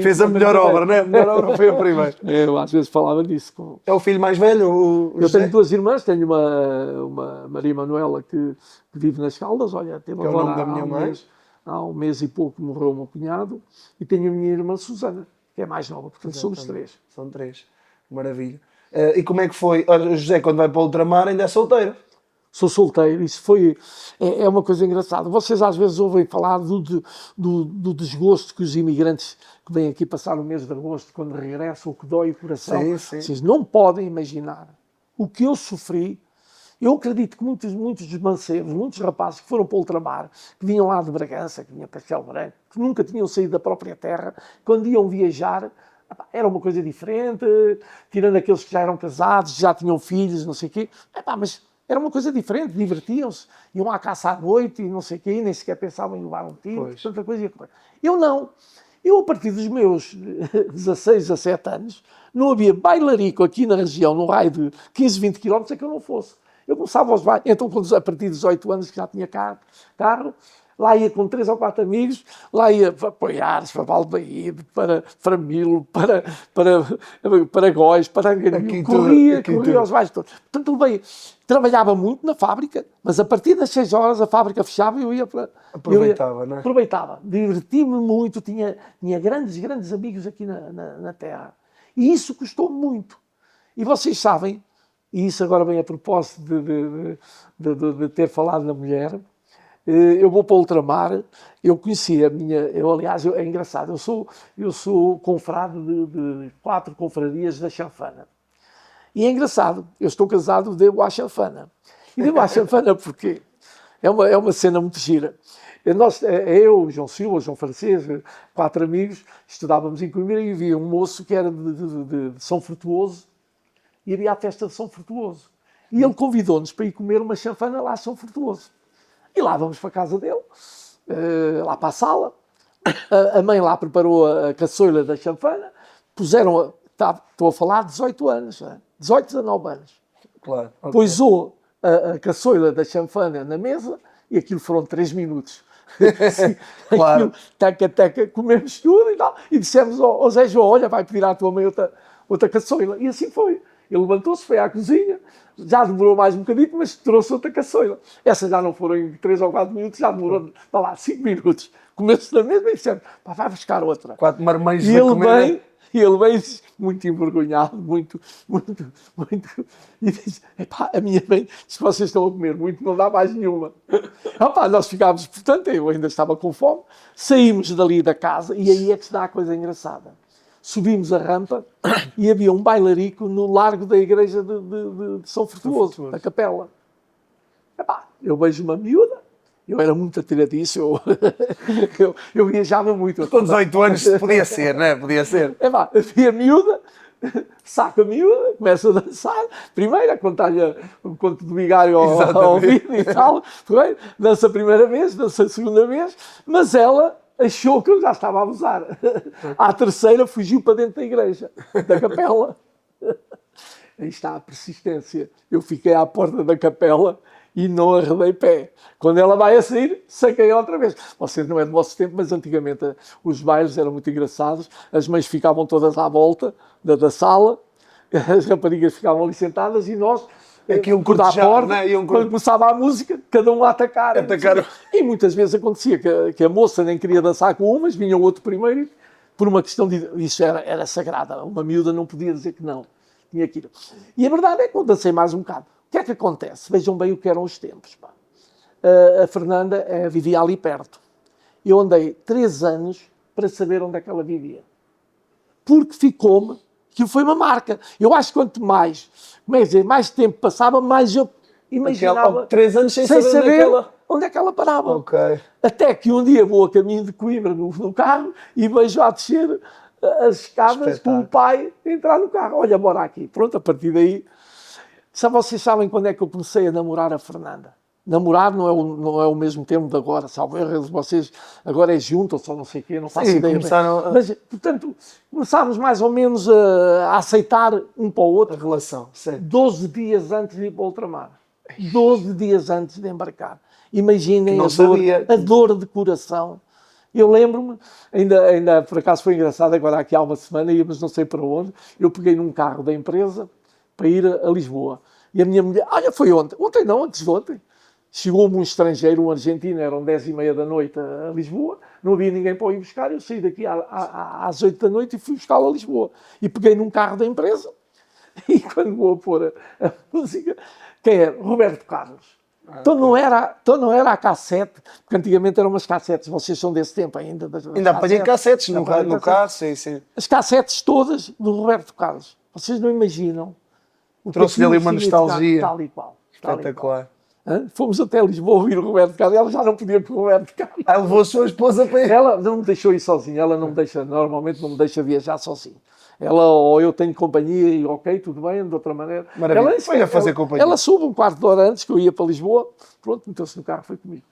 Fez a melhor obra, não é? A melhor obra foi a primeira. Eu às vezes falava disso. É o filho mais velho? Eu tenho 2 irmãs, tenho uma Maria Manuela que vive nas Caldas, olha, teve que agora é o nome da minha mãe. Há um mês e pouco morreu o meu cunhado, e tenho a minha irmã Susana, que é mais nova, portanto somos 3. São 3, maravilha. E como é que foi? Olha, José, quando vai para o ultramar, ainda é solteiro? sou solteiro, isso é uma coisa engraçada. Vocês às vezes ouvem falar do desgosto que os imigrantes que vêm aqui passar o mês de agosto, quando regressam, o que dói o coração. Sim. Vocês não podem imaginar o que eu sofri. Eu acredito que muitos dos mancebos, muitos rapazes que foram para o ultramar, que vinham lá de Bragança, que vinham para Castelo Branco, que nunca tinham saído da própria terra, quando iam viajar, era uma coisa diferente, tirando aqueles que já eram casados, já tinham filhos, não sei o quê, mas era uma coisa diferente, divertiam-se, iam à caça à noite e não sei o quê, nem sequer pensavam em levar um tiro, tanta coisa ia correr. Eu não. Eu, a partir dos meus 16, 17 anos, não havia bailarico aqui na região, num raio de 15, 20 quilómetros, é que eu não fosse. Eu começava aos bailes, então a partir dos 18 anos, que já tinha carro, lá ia com 3 ou 4 amigos, lá ia para Poiares, para Valdeíde, para Framilo, para Góis, para Anganil, corria aos bailes todos. Portanto, trabalhava muito na fábrica, mas a partir das 6 horas a fábrica fechava e eu ia para... não é? Aproveitava, diverti-me muito, tinha grandes amigos aqui na terra. E isso custou muito. E vocês sabem, e isso agora vem a propósito de ter falado na mulher, eu vou para o ultramar, eu conheci aliás, é engraçado, eu sou confrade de 4 confrarias da chanfana. E é engraçado, eu estou casado, devo à chanfana. E devo à chanfana porque é uma cena muito gira. Eu, o João Silva, o João Francês, 4 amigos, estudávamos em Coimbra e havia um moço que era de São Frutuoso, e havia a festa de São Frutuoso. E ele convidou-nos para ir comer uma chanfana lá a São Frutuoso. E lá vamos para a casa dele, lá para a sala. A mãe lá preparou a caçoila da chanfana, puseram, estou a falar, 18 anos, 18, 19 anos. Claro. Okay. Poisou a caçoila da chanfana na mesa e aquilo foram 3 minutos. Assim, claro. Taca, comemos tudo e tal. E dissemos ao Zé João, olha, vai pedir à tua mãe outra caçoila. E assim foi. Ele levantou-se, foi à cozinha, já demorou mais um bocadinho, mas trouxe outra caçoila. Essa já não foram em 3 ou 4 minutos, já demorou, 5 minutos. Comeu-se na mesma e dissemos, vai buscar outra. 4 marmães e ele vem muito envergonhado, muito, e diz, a minha mãe, se vocês estão a comer muito, não dá mais nenhuma. Nós ficámos, portanto, eu ainda estava com fome, saímos dali da casa e aí é que se dá a coisa engraçada. Subimos a rampa e havia um bailarico no largo da igreja de São Frutuoso, da capela. Eu vejo uma miúda, eu era muito atiradiço, eu viajava muito. Com 18 anos podia ser, não é? Podia ser. Havia miúda, saca a miúda, começa a dançar, primeiro a contar-lhe o conto do vigário ao ouvido e tal, dança a primeira vez, dança a segunda vez, mas ela achou que eu já estava a abusar. À terceira fugiu para dentro da igreja, da capela. Aí está a persistência. Eu fiquei à porta da capela e não arredei pé. Quando ela vai a sair, saquei outra vez. Vocês não é do vosso tempo, mas antigamente os bailes eram muito engraçados. As mães ficavam todas à volta da sala, as raparigas ficavam ali sentadas e nós... Aquilo por porta, quando começava a música, cada um a atacar. E muitas vezes acontecia que a moça nem queria dançar com umas, vinha o outro primeiro, por uma questão de... Isso era sagrada, uma miúda não podia dizer que não. Tinha aquilo. E a verdade é que eu dancei mais um bocado. O que é que acontece? Vejam bem o que eram os tempos. A Fernanda vivia ali perto. Eu andei 3 anos para saber onde é que ela vivia. Porque ficou-me... Aquilo foi uma marca. Eu acho que quanto mais, mais tempo passava, mais eu imaginava... 3 anos sem saber onde é que ela parava. Okay. Até que um dia vou a caminho de Coimbra no carro e vejo a descer as escadas com o pai entrar no carro. Olha, bora aqui. Pronto, a partir daí... Vocês sabem quando é que eu comecei a namorar a Fernanda? Namorar não é o mesmo termo de agora, salvo erro, vocês agora é junto ou só não sei o quê, não faço ideia. Mas, portanto, começámos mais ou menos a aceitar um para o outro. A relação, sim. 12 dias antes de ir para o ultramar. 12 dias antes de embarcar. Imaginem a dor de coração. Eu lembro-me, ainda por acaso foi engraçado, agora aqui há uma semana, íamos não sei para onde, eu peguei num carro da empresa para ir a Lisboa. E a minha mulher, olha, foi ontem. Ontem não, antes de ontem. Chegou-me um estrangeiro, um argentino, eram 10h30 da noite a Lisboa, não havia ninguém para ir buscar, eu saí daqui às 8 da noite e fui buscá-lo a Lisboa. E peguei num carro da empresa, e quando vou a pôr a música, quem é? Roberto Carlos. Então não era a cassete, porque antigamente eram umas cassetes, vocês são desse tempo ainda. Ainda apanhei cassetes no carro, sim. As cassetes todas do Roberto Carlos. Vocês não imaginam. Trouxe-lhe ali uma nostalgia. Tal e qual. Espetacular. Fomos até Lisboa ouvir o Roberto Carlos, ela já não podia com o Roberto Carlos. Ela levou a sua esposa para Ela não me deixou ir sozinha, ela não me deixa, normalmente não me deixa viajar sozinha. Ela, ou eu tenho companhia e ok, tudo bem, de outra maneira. Maravilha. Ela Foi a fazer companhia. Ela soube um quarto de hora antes que eu ia para Lisboa, pronto, meteu-se no carro, foi comigo.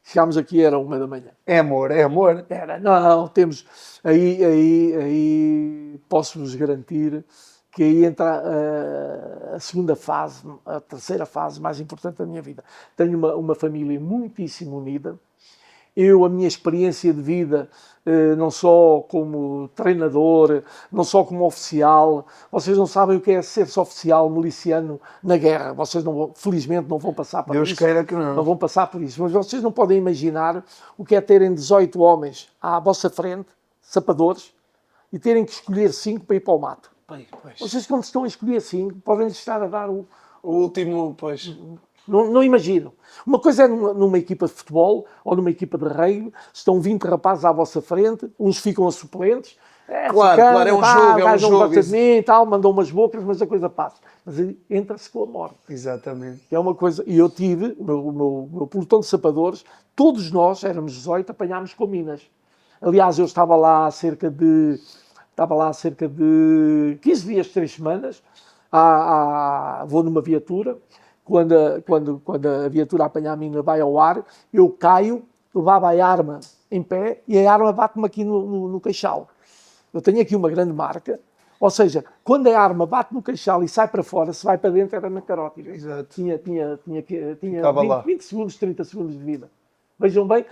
Chegámos aqui, era 1h da manhã. É amor. Era, não, temos, aí posso-vos garantir que aí entra a segunda fase, a terceira fase mais importante da minha vida. Tenho uma família muitíssimo unida. A minha experiência de vida, não só como treinador, não só como oficial, vocês não sabem o que é ser-se oficial miliciano na guerra. Vocês, felizmente, não vão passar por isso. Deus queira que não. Não vão passar por isso. Mas vocês não podem imaginar o que é terem 18 homens à vossa frente, sapadores, e terem que escolher 5 para ir para o mato. Pois. Vocês, quando estão a escolher 5, podem estar a dar o último, pois. Não imaginam. Uma coisa é numa equipa de futebol ou numa equipa de rugby, estão 20 rapazes à vossa frente, uns ficam a suplentes. Claro, é um jogo, é um jogo. Gosta de mim e tal, mandam umas bocas, mas a coisa passa. Mas aí entra-se com a morte. Exatamente. É uma coisa. E eu tive, o meu pelotão de sapadores, todos nós, éramos 18, apanhámos com minas. Aliás, eu estava lá há cerca de 15 dias, 3 semanas, vou numa viatura. Quando a viatura apanha a mina, vai ao ar, eu caio, levava a arma em pé e a arma bate-me aqui no queixal. Eu tenho aqui uma grande marca, ou seja, quando a arma bate no queixal e sai para fora, se vai para dentro era na carótida. Exato. Tinha 20 segundos, 30 segundos de vida. Vejam bem,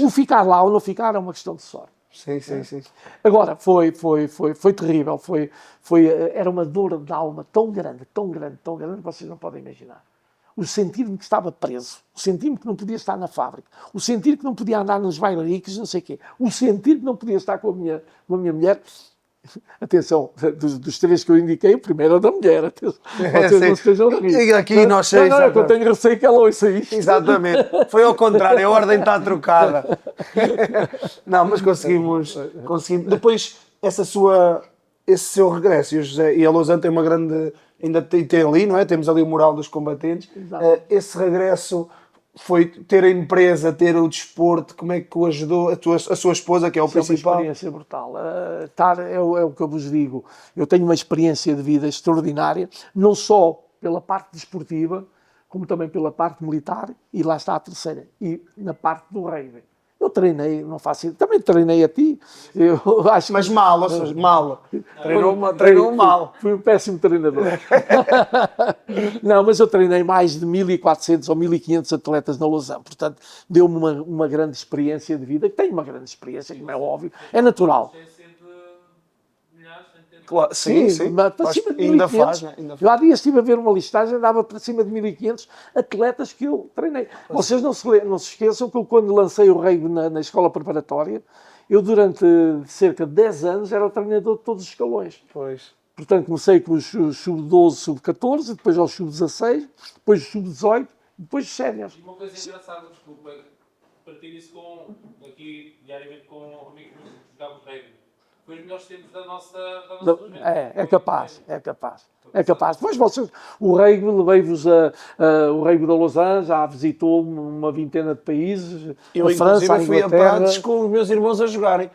o ficar lá ou não ficar é uma questão de sorte. Sim. Agora, foi terrível, era uma dor de alma tão grande, que vocês não podem imaginar. O sentir-me que estava preso, o sentir-me que não podia estar na fábrica, o sentir que não podia andar nos bailaricos, não sei o quê, o sentir que não podia estar com a minha mulher. Atenção, dos 3 que eu indiquei, o primeiro é da mulher. Atenção, vocês não estejam a rir. E aqui nós seis. Não, é que eu tenho receio que ela ouça isto. Exatamente. Foi ao contrário, a ordem está trocada. Não, mas conseguimos. Depois, esse seu regresso, e a Lausanne tem uma grande. Ainda tem ali, não é? Temos ali o mural dos combatentes. Esse regresso foi ter a empresa, ter o desporto, como é que o ajudou? A sua esposa, que é o principal? É uma experiência brutal. É o que eu vos digo. Eu tenho uma experiência de vida extraordinária, não só pela parte desportiva, como também pela parte militar, e lá está a terceira, e na parte do rugby. Eu treinei, não faço isso. Também treinei a ti. Eu acho mas mal. Treinou mal. Fui um péssimo treinador. Não, mas eu treinei mais de 1.400 ou 1.500 atletas na Lausanne. Portanto, deu-me uma grande experiência de vida. Tenho uma grande experiência, como é óbvio. É natural. Claro, sim. Para cima de 1.500. Ainda faz, né? Eu há dias estive a ver uma listagem, dava para cima de 1.500 atletas que eu treinei. Vocês não se esqueçam que eu, quando lancei o rugby na escola preparatória, eu durante cerca de 10 anos era o treinador de todos os escalões. Pois. Portanto, comecei com os sub-12, sub-14, depois aos sub-16, depois os sub-18, depois os séniores. E uma coisa engraçada, desculpa, partilho isso aqui diariamente com amigos que jogavam rugby. Foi os melhores tempos da nossa É capaz. Pois vocês, o rugby, levei-vos o rugby da Lausanne, já visitou uma vintena de países, eu, a França, a fui a Inglaterra. Prados com os meus irmãos a jogarem.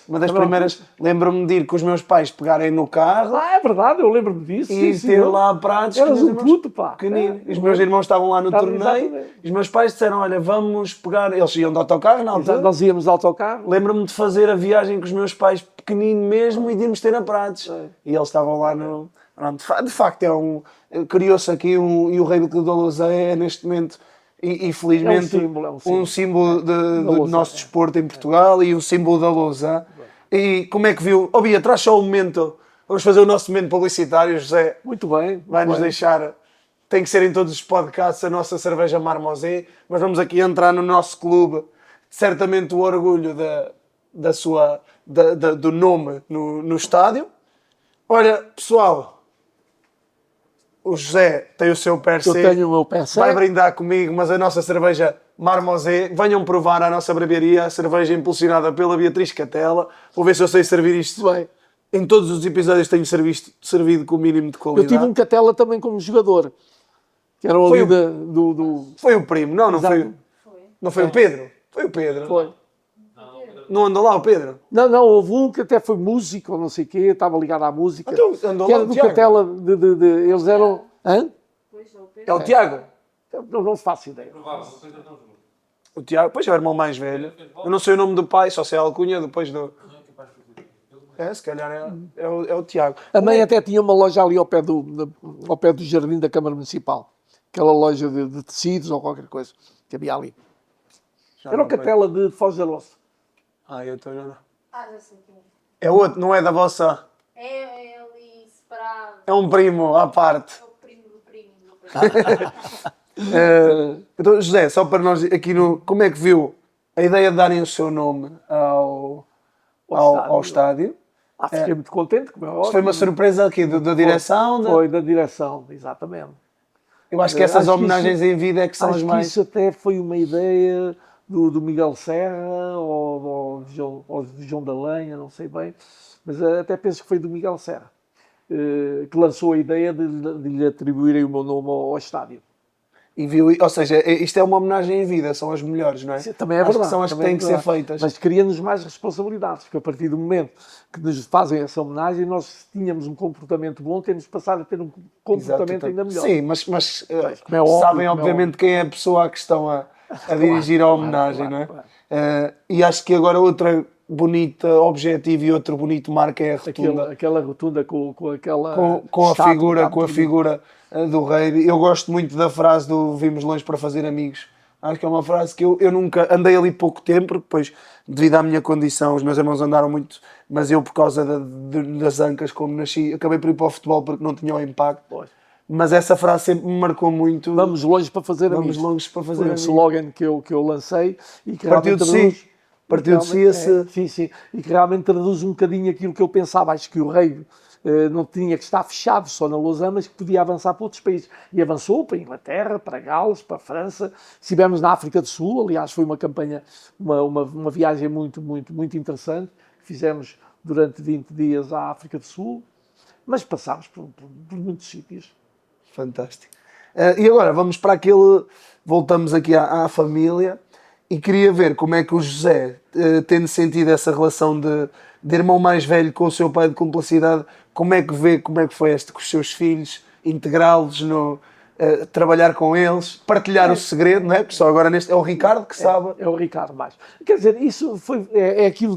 Uma das Também primeiras, lembro-me de ir com os meus pais pegarem no carro. É verdade, eu lembro-me disso. E ter lá a Prados. Eras um puto, pá. Pequenino. Os meus irmãos estavam lá no torneio. Os meus pais disseram, olha, vamos pegar... Eles iam de autocarro na altura. Nós íamos de autocarro. Lembro-me de fazer a viagem com os meus pais pequenino mesmo e de irmos ter a Prados. E eles estavam lá no... De facto, criou-se aqui e o rugby da Lausanne é neste momento e felizmente um símbolo do nosso desporto em Portugal e um símbolo da Lausanne. E como é que viu? Bia, traz só um momento, vamos fazer o nosso momento publicitário, José. Muito bem. Vai-nos deixar, tem que ser em todos os podcasts, a nossa cerveja Marmosé, mas vamos aqui entrar no nosso clube, certamente o orgulho do nome no estádio. Olha, pessoal, o José tem o seu per Eu se, tenho o meu per se. vai brindar comigo, mas a nossa cerveja Marmosé, venham provar a nossa barbearia, a cerveja impulsionada pela Beatriz Catela. Vou ver se eu sei servir isto bem. Em todos os episódios tenho servido com o mínimo de Eu qualidade. tive um Catela também como jogador, que era o Foi ali o- do... Foi o primo, não Exato. foi, não foi o Pedro? Foi o Pedro. Foi. Não andou lá o Pedro? Não, houve um que até foi músico, ou não sei o quê, estava ligado à música. Então, andou Que lá era o do Tiago. Catela, eles eram... Hã? É o Tiago. Não faço ideia. Provável, depois então junto. O Tiago, pois é o irmão mais velho. Eu não sei o nome do pai, só sei a alcunha depois do... Não é capaz de fazer. É, se calhar é o Tiago. A mãe até tinha uma loja ali ao pé do jardim da Câmara Municipal. Aquela loja de tecidos ou qualquer coisa que havia ali. Já Era não o Catela de Foz da Loça. Ah, eu estou... Já sei quem É outro, não é da vossa... é. É ali separado. É um primo à parte. É o primo do primo do primo. Então, José, só para nós aqui no... Como é que viu a ideia de darem o seu nome ao estádio? Fiquei muito contente, como é óbvio. Foi uma surpresa aqui da direção? Foi da direção, exatamente. Eu acho que essas Acho que homenagens isso- em vida é que são Acho as que mais... isso até foi uma ideia do Miguel Serra ou do João da Lenha, não sei bem, mas até penso que foi do Miguel Serra, que lançou a ideia de lhe atribuírem o meu nome ao estádio. E viu, ou seja, isto é uma homenagem em vida, são as melhores, não é? Também é Acho verdade. que são as que também têm é que ser verdade. feitas. Mas cria-nos mais responsabilidades, porque a partir do momento que nos fazem essa homenagem, nós tínhamos um comportamento bom, temos passado a ter um comportamento ainda melhor. Sim, mas como é óbvio, sabem como é obviamente quem é a pessoa a que estão a dirigir a homenagem, claro, não é? claro. E acho que agora outra bonita objetivo e outro bonito marca é a rotunda. Aquela rotunda com aquela Com a estátua, figura, está com a muito figura do rei. Eu gosto muito da frase do vimos longe para fazer amigos. Acho que é uma frase que eu nunca andei ali pouco tempo, porque depois, devido à minha condição, os meus irmãos andaram muito, mas eu, por causa das ancas, como nasci, acabei por ir para o futebol porque não tinha o impacto. Pois. Mas essa frase sempre me marcou muito. Vamos longe para fazer Vamos amigos. longe para fazer Foi um amigos. slogan que eu lancei e que Partiu realmente de si. traduz... Partiu de si esse... Sim. E que realmente traduz um bocadinho aquilo que eu pensava. Acho que o rei não tinha que estar fechado só na Lausanne, mas que podia avançar para outros países. E avançou para a Inglaterra, para Gales, para a França. Estivemos na África do Sul, aliás, foi uma campanha, uma viagem muito interessante, que fizemos durante 20 dias à África do Sul, mas passámos por muitos sítios. Fantástico. E agora vamos para voltamos aqui à família e queria ver como é que o José, tendo sentido essa relação de irmão mais velho com o seu pai de cumplicidade, como é que vê, como é que foi com os seus filhos, integrá-los, trabalhar com eles, partilhar o segredo, não é? Porque só agora é o Ricardo que sabe. É o Ricardo mais. Quer dizer, isso é aquilo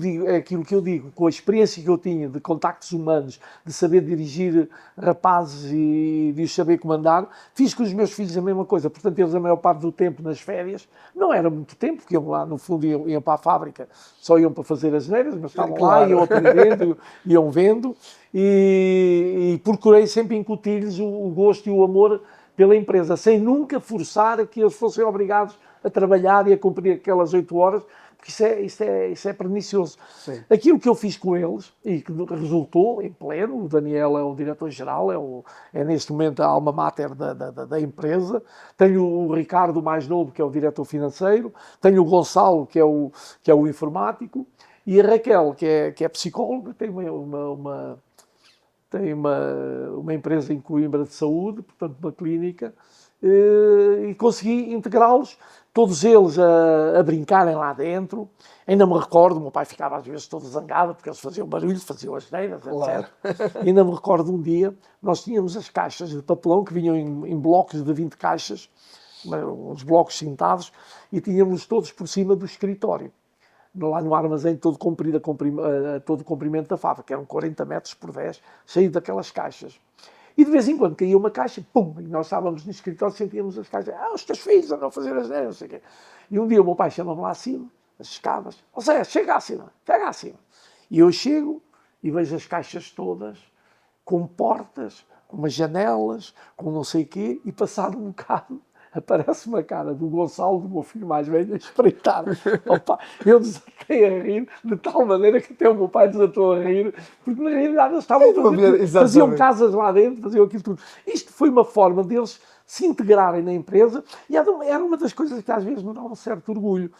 que eu digo, com a experiência que eu tinha de contactos humanos, de saber dirigir rapazes e de os saber comandar, fiz com os meus filhos a mesma coisa. Portanto, eles a maior parte do tempo nas férias, não era muito tempo, porque iam lá, no fundo, iam para a fábrica, só iam para fazer as neiras, mas estavam lá, Claro. iam aprendendo, iam vendo, e procurei sempre incutir-lhes o gosto e o amor pela empresa, sem nunca forçar a que eles fossem obrigados a trabalhar e a cumprir aquelas 8 horas, porque isso é pernicioso. Sim. Aquilo que eu fiz com eles, e que resultou em pleno, o Daniel é o diretor-geral, é neste momento a alma mater da empresa, tenho o Ricardo mais novo, que é o diretor financeiro, tenho o Gonçalo, que é o informático, e a Raquel, que é psicóloga, tem uma empresa em Coimbra de saúde, portanto uma clínica, e consegui integrá-los, todos eles a brincarem lá dentro. Ainda me recordo, o meu pai ficava às vezes todo zangado, porque eles faziam barulho, faziam asneiras, Claro. etc. Ainda me recordo um dia, nós tínhamos as caixas de papelão, que vinham em blocos de 20 caixas, uns blocos cintados, e tínhamos todos por cima do escritório, lá no armazém todo comprido, todo o comprimento da fábrica, que eram 40 metros por 10, cheio daquelas caixas. E de vez em quando caía uma caixa, pum, e nós estávamos no escritório, sentíamos as caixas, os teus filhos andam a fazer as neiras, não sei o quê. E um dia o meu pai chama-me lá acima, as escadas, ou seja, chega acima. E eu chego e vejo as caixas todas, com portas, com umas janelas, com não sei o quê, e passado um bocado, aparece-me a cara do Gonçalo, do meu filho mais velho, a espreitar. Opa, eu desatei a rir, de tal maneira que até o meu pai desatou a rir, porque na realidade eles estavam a fazer, faziam casas lá dentro, faziam aquilo tudo. Isto foi uma forma deles se integrarem na empresa e era uma das coisas que às vezes me dava um certo orgulho.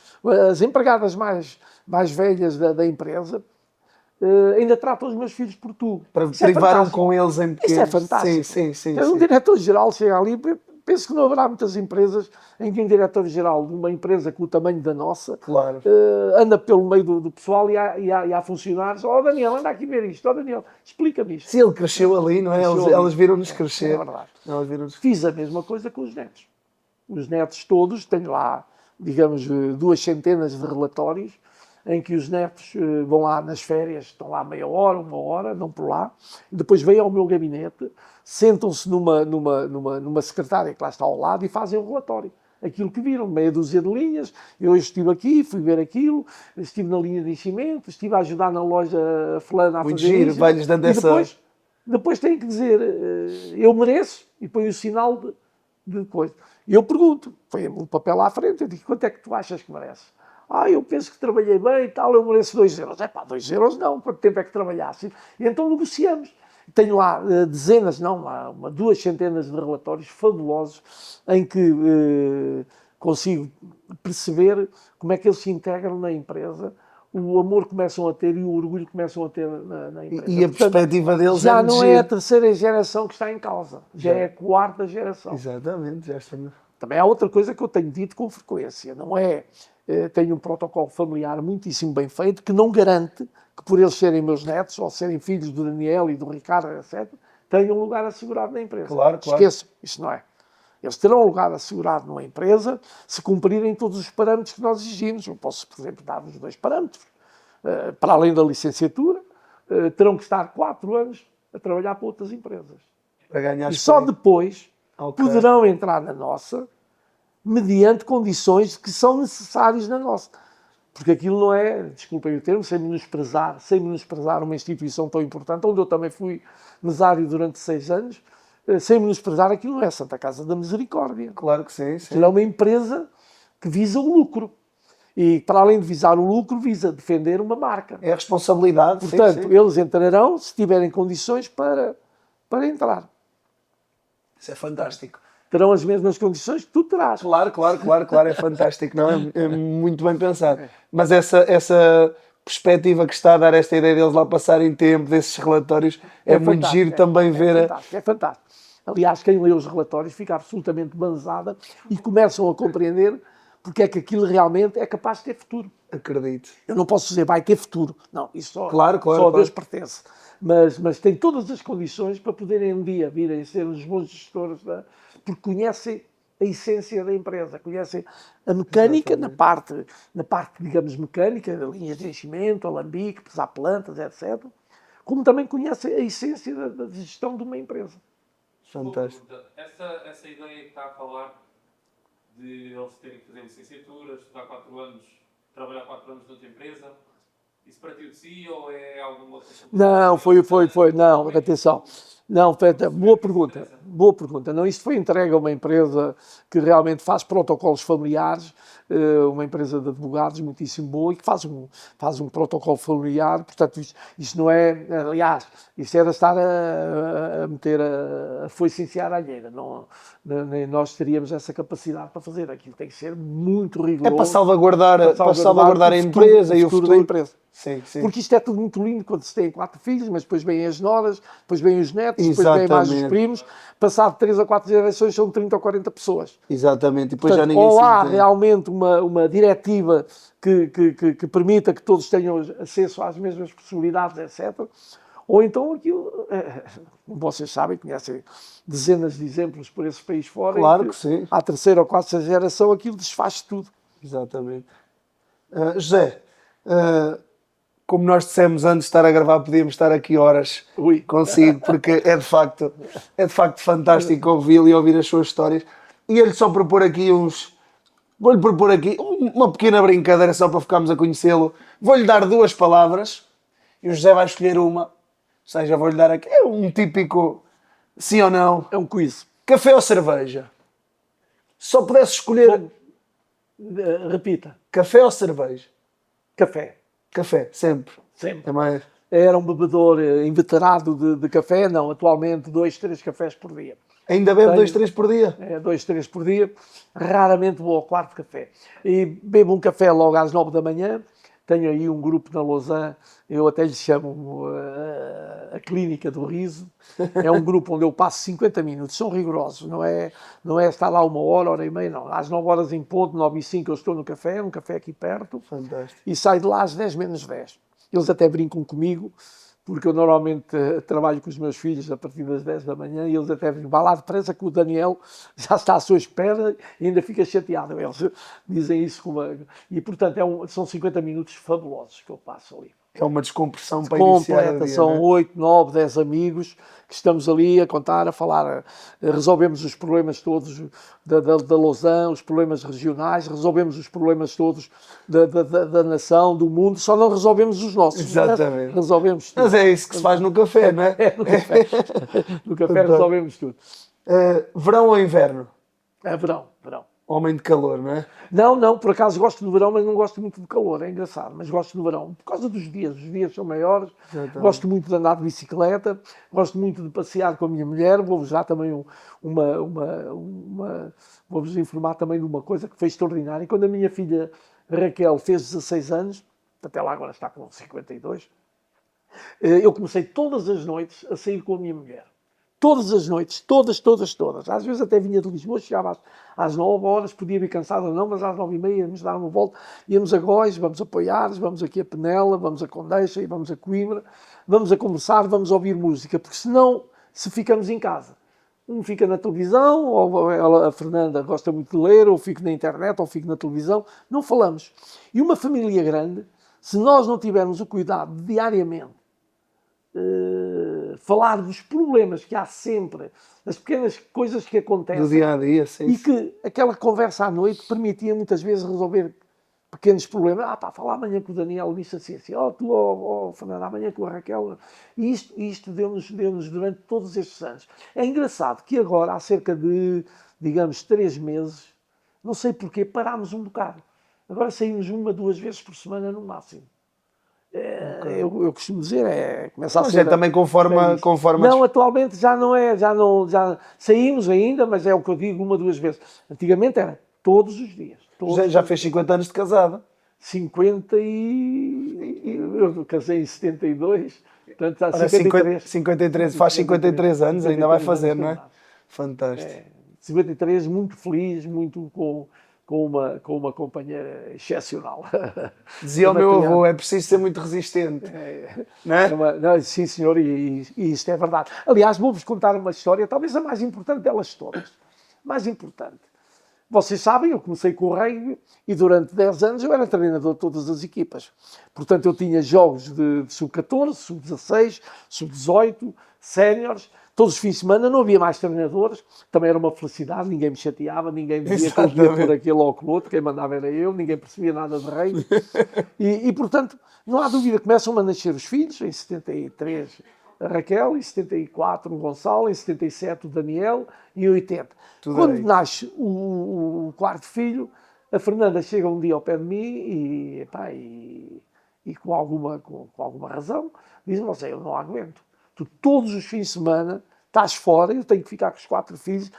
As empregadas mais velhas da empresa ainda tratam os meus filhos por tu. Privaram com eles em pequenos. Isso é fantástico. Sim. Um diretor-geral chega ali, penso que não haverá muitas empresas em que um diretor-geral de uma empresa com o tamanho da nossa Claro. anda pelo meio do pessoal e há funcionários. Daniel, anda aqui ver isto. Daniel, explica-me isto. Se ele cresceu ali, não é? Elas viram-nos crescer. É verdade. Elas viram-nos... Fiz a mesma coisa com os netos. Os netos todos, tenho lá, digamos, 200 de relatórios, em que os netos vão lá nas férias, estão lá meia hora, uma hora, não por lá, e depois vêm ao meu gabinete, sentam-se numa secretária que lá está ao lado e fazem o relatório. Aquilo que viram, meia dúzia de linhas, eu hoje estive aqui, fui ver aquilo, estive na linha de enchimento, estive a ajudar na loja fulana a muito fazer giro, isso. vai-lhes dando essa... Depois têm que dizer, eu mereço, e põe o sinal de coisa. E eu pergunto, põe o papel à frente, eu digo, quanto é que tu achas que mereces? Eu penso que trabalhei bem e tal, eu mereço 2 euros. 2 euros não, quanto tempo é que trabalhaste? E então negociamos. Tenho lá dezenas, não, 200 de relatórios fabulosos em que consigo perceber como é que eles se integram na empresa, o amor que começam a ter e o orgulho que começam a ter na empresa. E a perspectiva deles já é não é a terceira geração que está em causa, já é a quarta geração. Exatamente, já está. Também há outra coisa que eu tenho dito com frequência, não é? Tenho um protocolo familiar muitíssimo bem feito que não garante que por eles serem meus netos ou serem filhos do Daniel e do Ricardo, etc., tenham um lugar assegurado na empresa. Claro. Esqueçam, isso não é. Eles terão um lugar assegurado numa empresa se cumprirem todos os parâmetros que nós exigimos. Eu posso, por exemplo, dar-vos 2 parâmetros. Para além da licenciatura, terão que estar 4 anos a trabalhar para outras empresas. Para ganhar E só depois poderão entrar na nossa mediante condições que são necessárias na nossa. Porque aquilo não é, desculpem o termo, sem menosprezar uma instituição tão importante, onde eu também fui mesário durante 6 anos, sem menosprezar aquilo não é Santa Casa da Misericórdia. Claro que sim. Aquilo é uma empresa que visa o lucro. E, para além de visar o lucro, visa defender uma marca. É a responsabilidade. Portanto, eles entrarão se tiverem condições para entrar. Isso é fantástico. Terão as mesmas condições que tu terás. Claro, é fantástico, não é? É muito bem pensado. Mas essa perspectiva que está a dar esta ideia deles lá passarem tempo, desses relatórios, é muito giro também ver... É fantástico. Aliás, quem lê os relatórios fica absolutamente banzada e começam a compreender porque é que aquilo realmente é capaz de ter futuro. Acredito. Eu não posso dizer vai ter futuro. Não, isso só Claro. a Deus pertence. Mas tem todas as condições para poderem um dia virem a ser os bons gestores, porque conhecem a essência da empresa, conhecem a mecânica na parte, digamos, mecânica, linhas de enchimento, alambique, pesar plantas, etc. Como também conhecem a essência da gestão de uma empresa. Fantástico. Essa ideia que está a falar de eles terem que fazer licenciatura, estudar 4 anos, trabalhar 4 anos noutra empresa, isso partiu de si ou é alguma outra coisa? Não, foi. Não, atenção. Não, boa pergunta. Não, isto foi entregue a uma empresa que realmente faz protocolos familiares, uma empresa de advogados muitíssimo boa e que faz um protocolo familiar. Portanto, isto não é, aliás, isto era estar a meter a foice em seara alheira. Nem nós teríamos essa capacidade para fazer aquilo. Tem que ser muito rigoroso. É para salvaguardar a empresa e o futuro da empresa. Sim. Porque isto é tudo muito lindo quando se tem 4 filhos, mas depois vêm as noras, depois vêm os netos, depois vêm mais os primos. Passado 3 ou 4 gerações são 30 ou 40 pessoas. Exatamente. E depois Portanto, já ninguém ou há se realmente uma diretiva que permita que todos tenham acesso às mesmas possibilidades, etc. Ou então aquilo, como vocês sabem, conhecem dezenas de exemplos por esse país fora. Claro que sim. À 3ª ou 4ª geração aquilo desfaz tudo. Exatamente. José, como nós dissemos antes de estar a gravar, podíamos estar aqui horas consigo, porque é de facto fantástico ouvi-lo e ouvir as suas histórias. Ia-lhe só propor aqui vou-lhe propor aqui uma pequena brincadeira só para ficarmos a conhecê-lo. Vou-lhe dar 2 palavras e o José vai escolher uma. Ou seja, vou-lhe dar aqui um típico sim ou não. É um quiz. Café ou cerveja? Só pudesse escolher Repita. café ou cerveja? Café. Café, sempre. Sempre. É mais... Era um bebedor inveterado de café. Não, atualmente 2, 3 cafés por dia. Ainda bebe Tenho. 2, 3 por dia? 2, 3 por dia. Raramente vou ao quarto café. E bebo um café logo às 9 da manhã. Tenho aí um grupo na Lausanne, eu até lhe chamo a Clínica do Riso. É um grupo onde eu passo 50 minutos, são rigorosos, não é estar lá 1 hora, hora e meia, não. Às 9 horas em ponto, 9 e 5 eu estou no café, um café aqui perto. Fantástico. E saio de lá às 10 menos 10. Eles até brincam comigo, porque eu normalmente trabalho com os meus filhos a partir das 10 da manhã e eles até brincam, vá lá depressa que o Daniel já está à sua espera e ainda fica chateado. Eles dizem isso com uma... E, portanto, são 50 minutos fabulosos que eu passo ali. É uma descompressão para iniciar o Completa, dia, são não é? 8, 9, 10 amigos que estamos ali a contar, a falar, resolvemos os problemas todos da Lausanne, os problemas regionais, resolvemos os problemas todos da nação, do mundo, só não resolvemos os nossos. Exatamente. Resolvemos tudo. Mas é isso que se faz no café, não é? No café. No café resolvemos tudo. Verão ou inverno? É verão, verão. Homem de calor, não é? Não, por acaso gosto do verão, mas não gosto muito do calor, é engraçado, mas gosto do verão, por causa dos dias, os dias são maiores, Exatamente. gosto muito de andar de bicicleta, gosto muito de passear com a minha mulher, vou-vos dar também vou-vos informar também de uma coisa que foi extraordinária, quando a minha filha Raquel fez 16 anos, até lá agora está com 52, eu comecei todas as noites a sair com a minha mulher. Todas as noites, todas. Às vezes até vinha de Lisboa, chegava às 9 horas, podia vir cansado ou não, mas às 9h30 íamos dar uma volta, íamos a Góis, vamos a Poiares, vamos aqui a Penela, vamos a Condeixa e vamos a Coimbra, vamos a conversar, vamos a ouvir música, porque senão, se ficamos em casa, um fica na televisão, ou a Fernanda gosta muito de ler, ou fico na internet, ou fico na televisão, não falamos. E uma família grande, se nós não tivermos o cuidado de diariamente falar dos problemas que há sempre, das pequenas coisas que acontecem. Do dia a dia, sim. E que aquela conversa à noite permitia muitas vezes resolver pequenos problemas. Falar amanhã com o Daniel disse assim, Fernando, amanhã com a Raquel. E isto deu-nos durante todos estes anos. É engraçado que agora, há cerca de, digamos, 3 meses, não sei porquê, parámos um bocado. Agora saímos 1, 2 vezes por semana no máximo. Eu costumo dizer, começa a ser... Mas é também conforme Não, atualmente já não é, já saímos ainda, mas é o que eu digo 1, 2 vezes. Antigamente era todos os dias. Já fez 50 anos de casado. 50 eu casei em 72, portanto há Ora, 53, faz 53 anos, ainda vai fazer, não é? Fantástico. 53, muito feliz, muito com uma companheira excepcional. Dizia o meu avô, é preciso ser muito resistente. Não é? Sim, senhor, e isto é verdade. Aliás, vou-vos contar uma história, talvez a mais importante delas todas. Mais importante. Vocês sabem, eu comecei com o rugby e durante 10 anos eu era treinador de todas as equipas. Portanto, eu tinha jogos de sub-14, sub-16, sub-18, séniores. Todos os fins de semana não havia mais treinadores, também era uma felicidade, ninguém me chateava, ninguém me dizia que eu devia por aquele ou aquele outro, quem mandava era eu, ninguém percebia nada de rei. E, portanto, não há dúvida, começam a nascer os filhos, em 73 a Raquel, em 74 o Gonçalo, em 77 o Daniel e em 80. Quando nasce o quarto filho, a Fernanda chega um dia ao pé de mim e com alguma razão, diz-me, eu não aguento. Tu todos os fins de semana estás fora, eu tenho que ficar com os 4 filhos.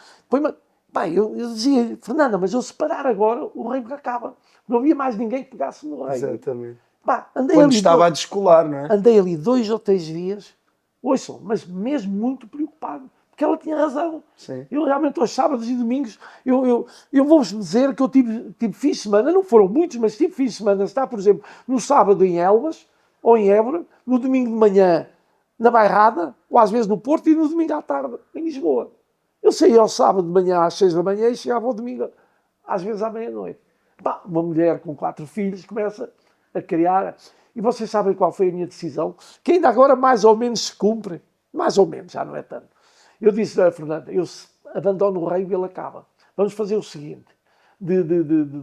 Eu dizia, Fernanda, mas eu separar agora, o rei acaba. Não havia mais ninguém que pegasse no rei. Exatamente. Quando estava a descolar, não é? Andei ali 2 ou 3 dias, ouçam, mas mesmo muito preocupado, porque ela tinha razão. Sim. Eu realmente aos sábados e domingos, eu vou-vos dizer que eu tive fins de semana, não foram muitos, mas tive fins de semana, está, por exemplo, no sábado em Elvas, ou em Évora, no domingo de manhã na Bairrada, ou às vezes no Porto, e no domingo à tarde, em Lisboa. Eu saía ao sábado de manhã às 6 da manhã e chegava ao domingo, às vezes à meia-noite. Uma mulher com 4 filhos começa a criar... E vocês sabem qual foi a minha decisão? Que ainda agora mais ou menos se cumpre. Mais ou menos, já não é tanto. Eu disse a Fernanda, eu abandono o rei e ele acaba. Vamos fazer o seguinte. De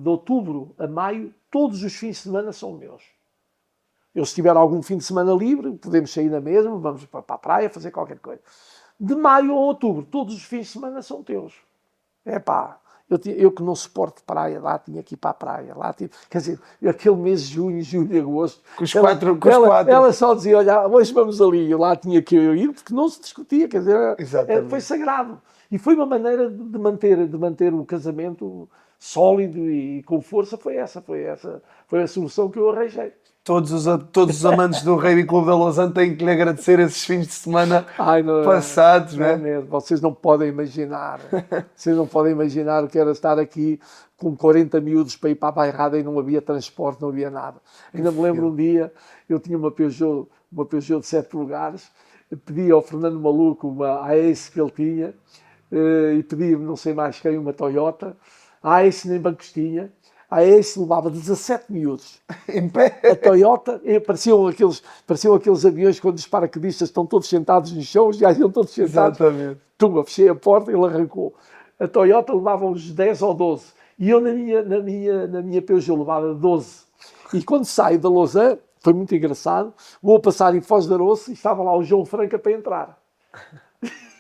outubro a maio, todos os fins de semana são meus. Eu, se tiver algum fim de semana livre, podemos sair na mesma, vamos para a praia, fazer qualquer coisa. De maio a outubro, todos os fins de semana são teus. Eu que não suporto praia, lá tinha que ir para a praia. Lá quer dizer, aquele mês de junho, julho e agosto, Com os quatro. ela só dizia, olha, hoje vamos ali. Eu lá tinha que ir, porque não se discutia, quer dizer, Exatamente. foi sagrado. E foi uma maneira de manter o casamento sólido e com força. Foi a solução que eu arranjei. Todos os amantes do Rugby Clube da Lausanne têm que lhe agradecer esses fins de semana passados, não né? é mesmo? Vocês não podem imaginar. Vocês não podem imaginar o que era estar aqui com 40 miúdos para ir para a bairrada e não havia transporte, não havia nada. Ainda me lembro um dia, eu tinha uma Peugeot de 7 lugares, pedi ao Fernando Maluco uma Ace que ele tinha, e pedi-me, não sei mais quem, uma Toyota. A Ace nem bancos tinha. A Ace levava 17 miúdos. Em pé. A Toyota, pareciam aqueles aviões quando os paraquedistas estão todos sentados no chão, os gajos iam todos sentados. Exatamente. Tumba, fechei a porta e ele arrancou. A Toyota levava uns 10 ou 12. E eu na minha Peugeot levava 12. E quando saio da Lausanne, foi muito engraçado, vou passar em Foz de Aroço e estava lá o João Franca para entrar.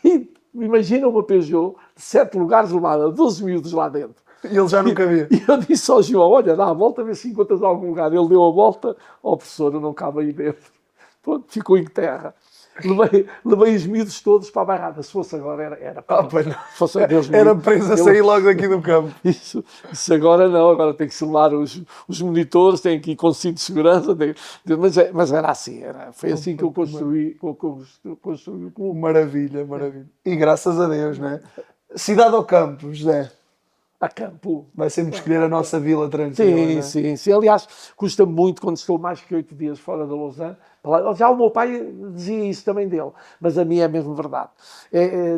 E imagina uma Peugeot de 7 lugares levada 12 miúdos lá dentro. E ele já nunca via. E eu disse ao João, olha, dá a volta a ver se encontras algum lugar. Ele deu a volta, professor, eu não cabe aí dentro. Pronto, ficou em terra. Levei os miúdos todos para a bairrada. Se fosse agora, era Pois não. fosse Deus me Era livre. preso a sair logo daqui do campo. Isso agora não, agora tem que se levar os monitores, tem que ir com cinto de segurança, mas era assim, foi assim que eu construí o clube. Maravilha. E graças a Deus, não é? Cidade ou campo, José? A campo. Vai sempre escolher a nossa vila tranquila, não é? Sim. Aliás, custa muito quando estou mais que 8 dias fora da Lausanne. Já o meu pai dizia isso também dele, mas a minha é mesmo verdade.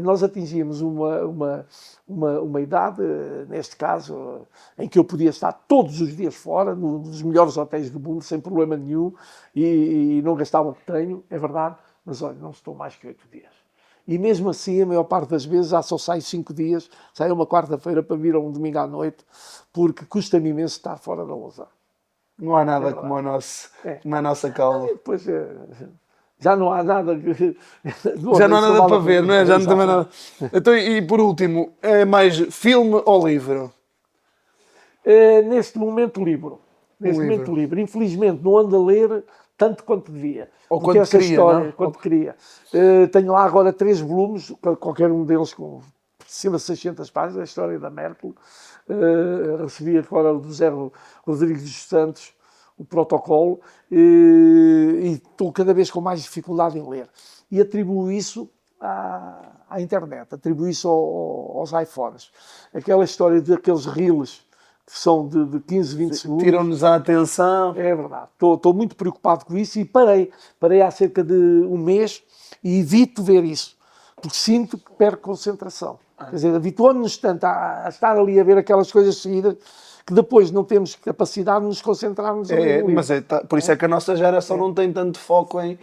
Nós atingimos uma idade, neste caso, em que eu podia estar todos os dias fora, nos melhores hotéis do mundo, sem problema nenhum, e não gastava o que tenho, é verdade, mas olha, não estou mais que 8 dias. E mesmo assim, a maior parte das vezes, só saio 5 dias, saio uma quarta-feira para vir a um domingo à noite, porque custa-me imenso estar fora da Lausanne. Não há nada como a nossa causa. Depois, já não há nada... Já não há nada para ver, não é? Já não tem mais nada. Então, e por último, é mais filme ou livro? Neste momento, livro. Infelizmente, não ando a ler tanto quanto devia. Ou porque quanto essa queria, história, não? quanto queria. Tenho lá agora 3 volumes, qualquer um deles com acima de 600 páginas, a história da Merkel. Recebi agora do Zé Rodrigues dos Santos o protocolo e estou cada vez com mais dificuldade em ler. E atribuo isso à internet, atribuo isso aos iPhones. Aquela história daqueles reels que são de 15, 20 segundos. Tiram-nos a atenção. É verdade. Estou muito preocupado com isso e parei há cerca de um mês e evito ver isso, porque sinto que perco concentração. Quer dizer, habituamos-nos tanto a estar ali a ver aquelas coisas seguidas que depois não temos capacidade de nos concentrarmos ali no livro. Mas por isso é que a nossa geração não tem tanto foco em...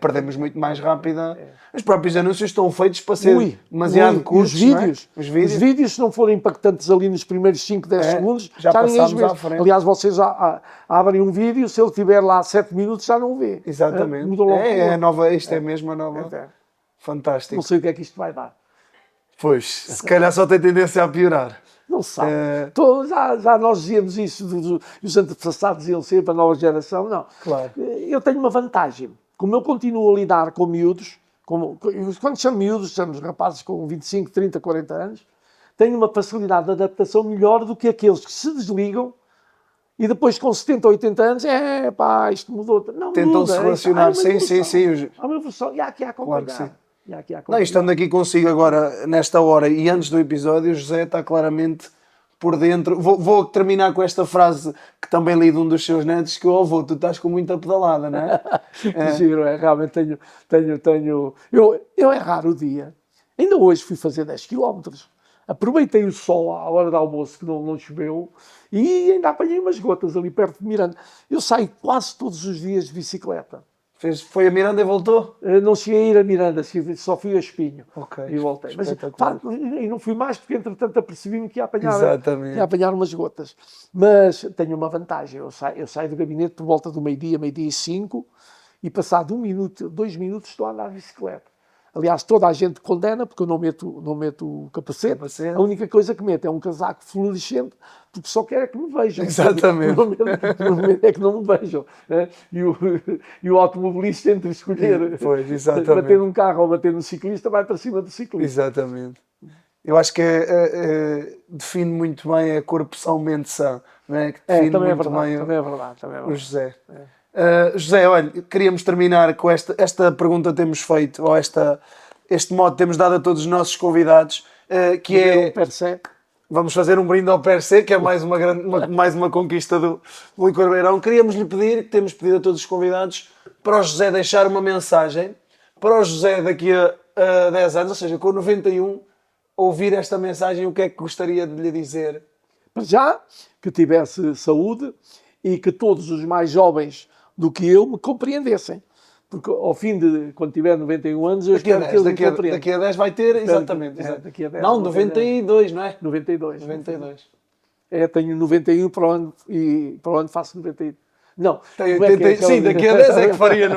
perdemos muito mais rápida. Os próprios anúncios estão feitos para ser demasiado curtos. Os vídeos, não é? Os vídeos, se não forem impactantes ali nos primeiros 5, 10 segundos, já ninguém os vê. à frente. Aliás, vocês abrem um vídeo, se ele tiver lá 7 minutos, já não o vê. Exatamente. Isto é mesmo a nova. Fantástico. Não sei o que é que isto vai dar. Pois, se calhar só tem tendência a piorar. Não sabe. Já nós dizíamos isso, os antepassados iam sempre a nova geração. Não. Claro. Eu tenho uma vantagem. Como eu continuo a lidar com miúdos, quando chamo miúdos, chamamos rapazes com 25, 30, 40 anos, tenho uma facilidade de adaptação melhor do que aqueles que se desligam e depois com 70, 80 anos, isto mudou. Não, tentam se relacionar. Sim. Há uma evolução. E há que acompanhar. Claro que sim. Não, estando aqui consigo agora, nesta hora e antes do episódio, o José está claramente por dentro. Vou terminar com esta frase que também li de um dos seus netos, que tu estás com muita pedalada, não é? Giro, realmente tenho... Eu é raro o dia. Ainda hoje fui fazer 10 km. Aproveitei o sol à hora do almoço, que não choveu, e ainda apanhei umas gotas ali perto de Miranda. Eu saio quase todos os dias de bicicleta. Foi a Miranda e voltou? Não cheguei a ir a Miranda, só fui a Espinho. E voltei. Mas, e não fui mais porque, entretanto, apercebi-me que ia apanhar umas gotas. Mas tenho uma vantagem. Eu saio do gabinete por volta do meio-dia e 5, e passado 1 minuto, 2 minutos, estou a andar de bicicleta. Aliás, toda a gente condena, porque eu não meto o capacete. A única coisa que meto é um casaco fluorescente, porque só quero é que me vejam. Exatamente. Normalmente é que não me vejam. Né? E o automobilista, entre escolher Pois, exatamente. bater num carro ou bater num ciclista, vai para cima do ciclista. Exatamente. Eu acho que define muito bem a corpo-são, mente-são, não é? Que define Também é muito verdade, bem também é verdade. o José. José, olha, queríamos terminar com esta pergunta que temos feito, ou este modo que temos dado a todos os nossos convidados, que é... Vamos fazer um brinde ao per se, que é mais uma conquista do Licor Beirão. Queríamos lhe pedir, que temos pedido a todos os convidados, para o José deixar uma mensagem, para o José daqui a 10 anos, ou seja, com 91, ouvir esta mensagem, o que é que gostaria de lhe dizer? Para já, que tivesse saúde e que todos os mais jovens do que eu me compreendessem. Porque ao fim de, quando tiver 91 anos, eu espero que eles me compreendam. Daqui a 10 vai ter, exatamente. Daqui a 10, não, 92, não é? 92. 92. Tenho 91 para o ano e para o ano faço 92. Não. Sim, daqui a 10 é que faria.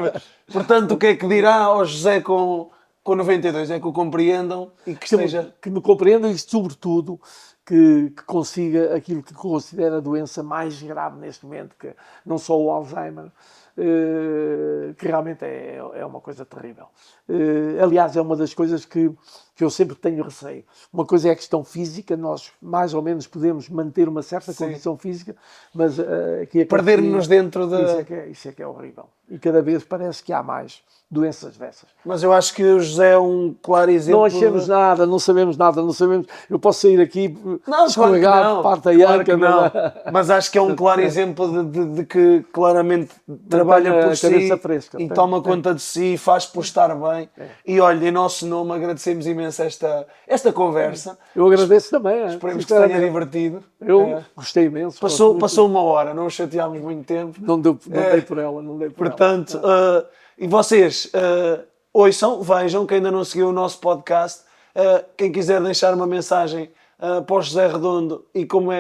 Portanto, o que é que dirá ao José com 92? É que o compreendam e que me compreendam e, sobretudo, que consiga aquilo que considera a doença mais grave neste momento, que não só o Alzheimer, que realmente é uma coisa terrível. Aliás, é uma das coisas que eu sempre tenho receio. Uma coisa é a questão física, nós mais ou menos podemos manter uma certa condição física, mas perder-nos dentro da... Isso é que é horrível. E cada vez parece que há mais doenças dessas. Mas eu acho que o José é um claro exemplo... Não achamos nada, não sabemos nada, não sabemos... Eu posso sair aqui escorregado, parte a anca, não. Mas acho que é um claro exemplo de que claramente trabalha por si fresca, e toma conta de si, faz por estar bem. E olha, em nosso nome agradecemos imenso esta conversa. Eu agradeço também. Esperemos que tenha divertido. Eu gostei imenso. Passou uma hora, não chateámos muito tempo. Não dei por ela, Portanto, e vocês ouçam, vejam, que ainda não seguiu o nosso podcast. Quem quiser deixar uma mensagem para o José Redondo e como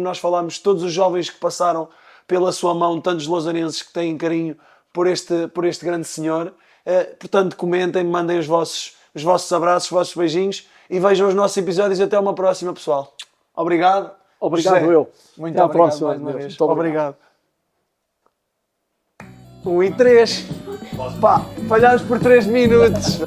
nós falámos, todos os jovens que passaram pela sua mão, tantos losarenses que têm carinho por este grande senhor. Portanto, comentem, mandem os vossos abraços, os vossos beijinhos e vejam os nossos episódios. Até uma próxima, pessoal. Obrigado. Obrigado, José. eu. Muito Até obrigado à próxima, mais uma vez. Muito obrigado. 1 e 3. Pá, falhámos por 3 minutos.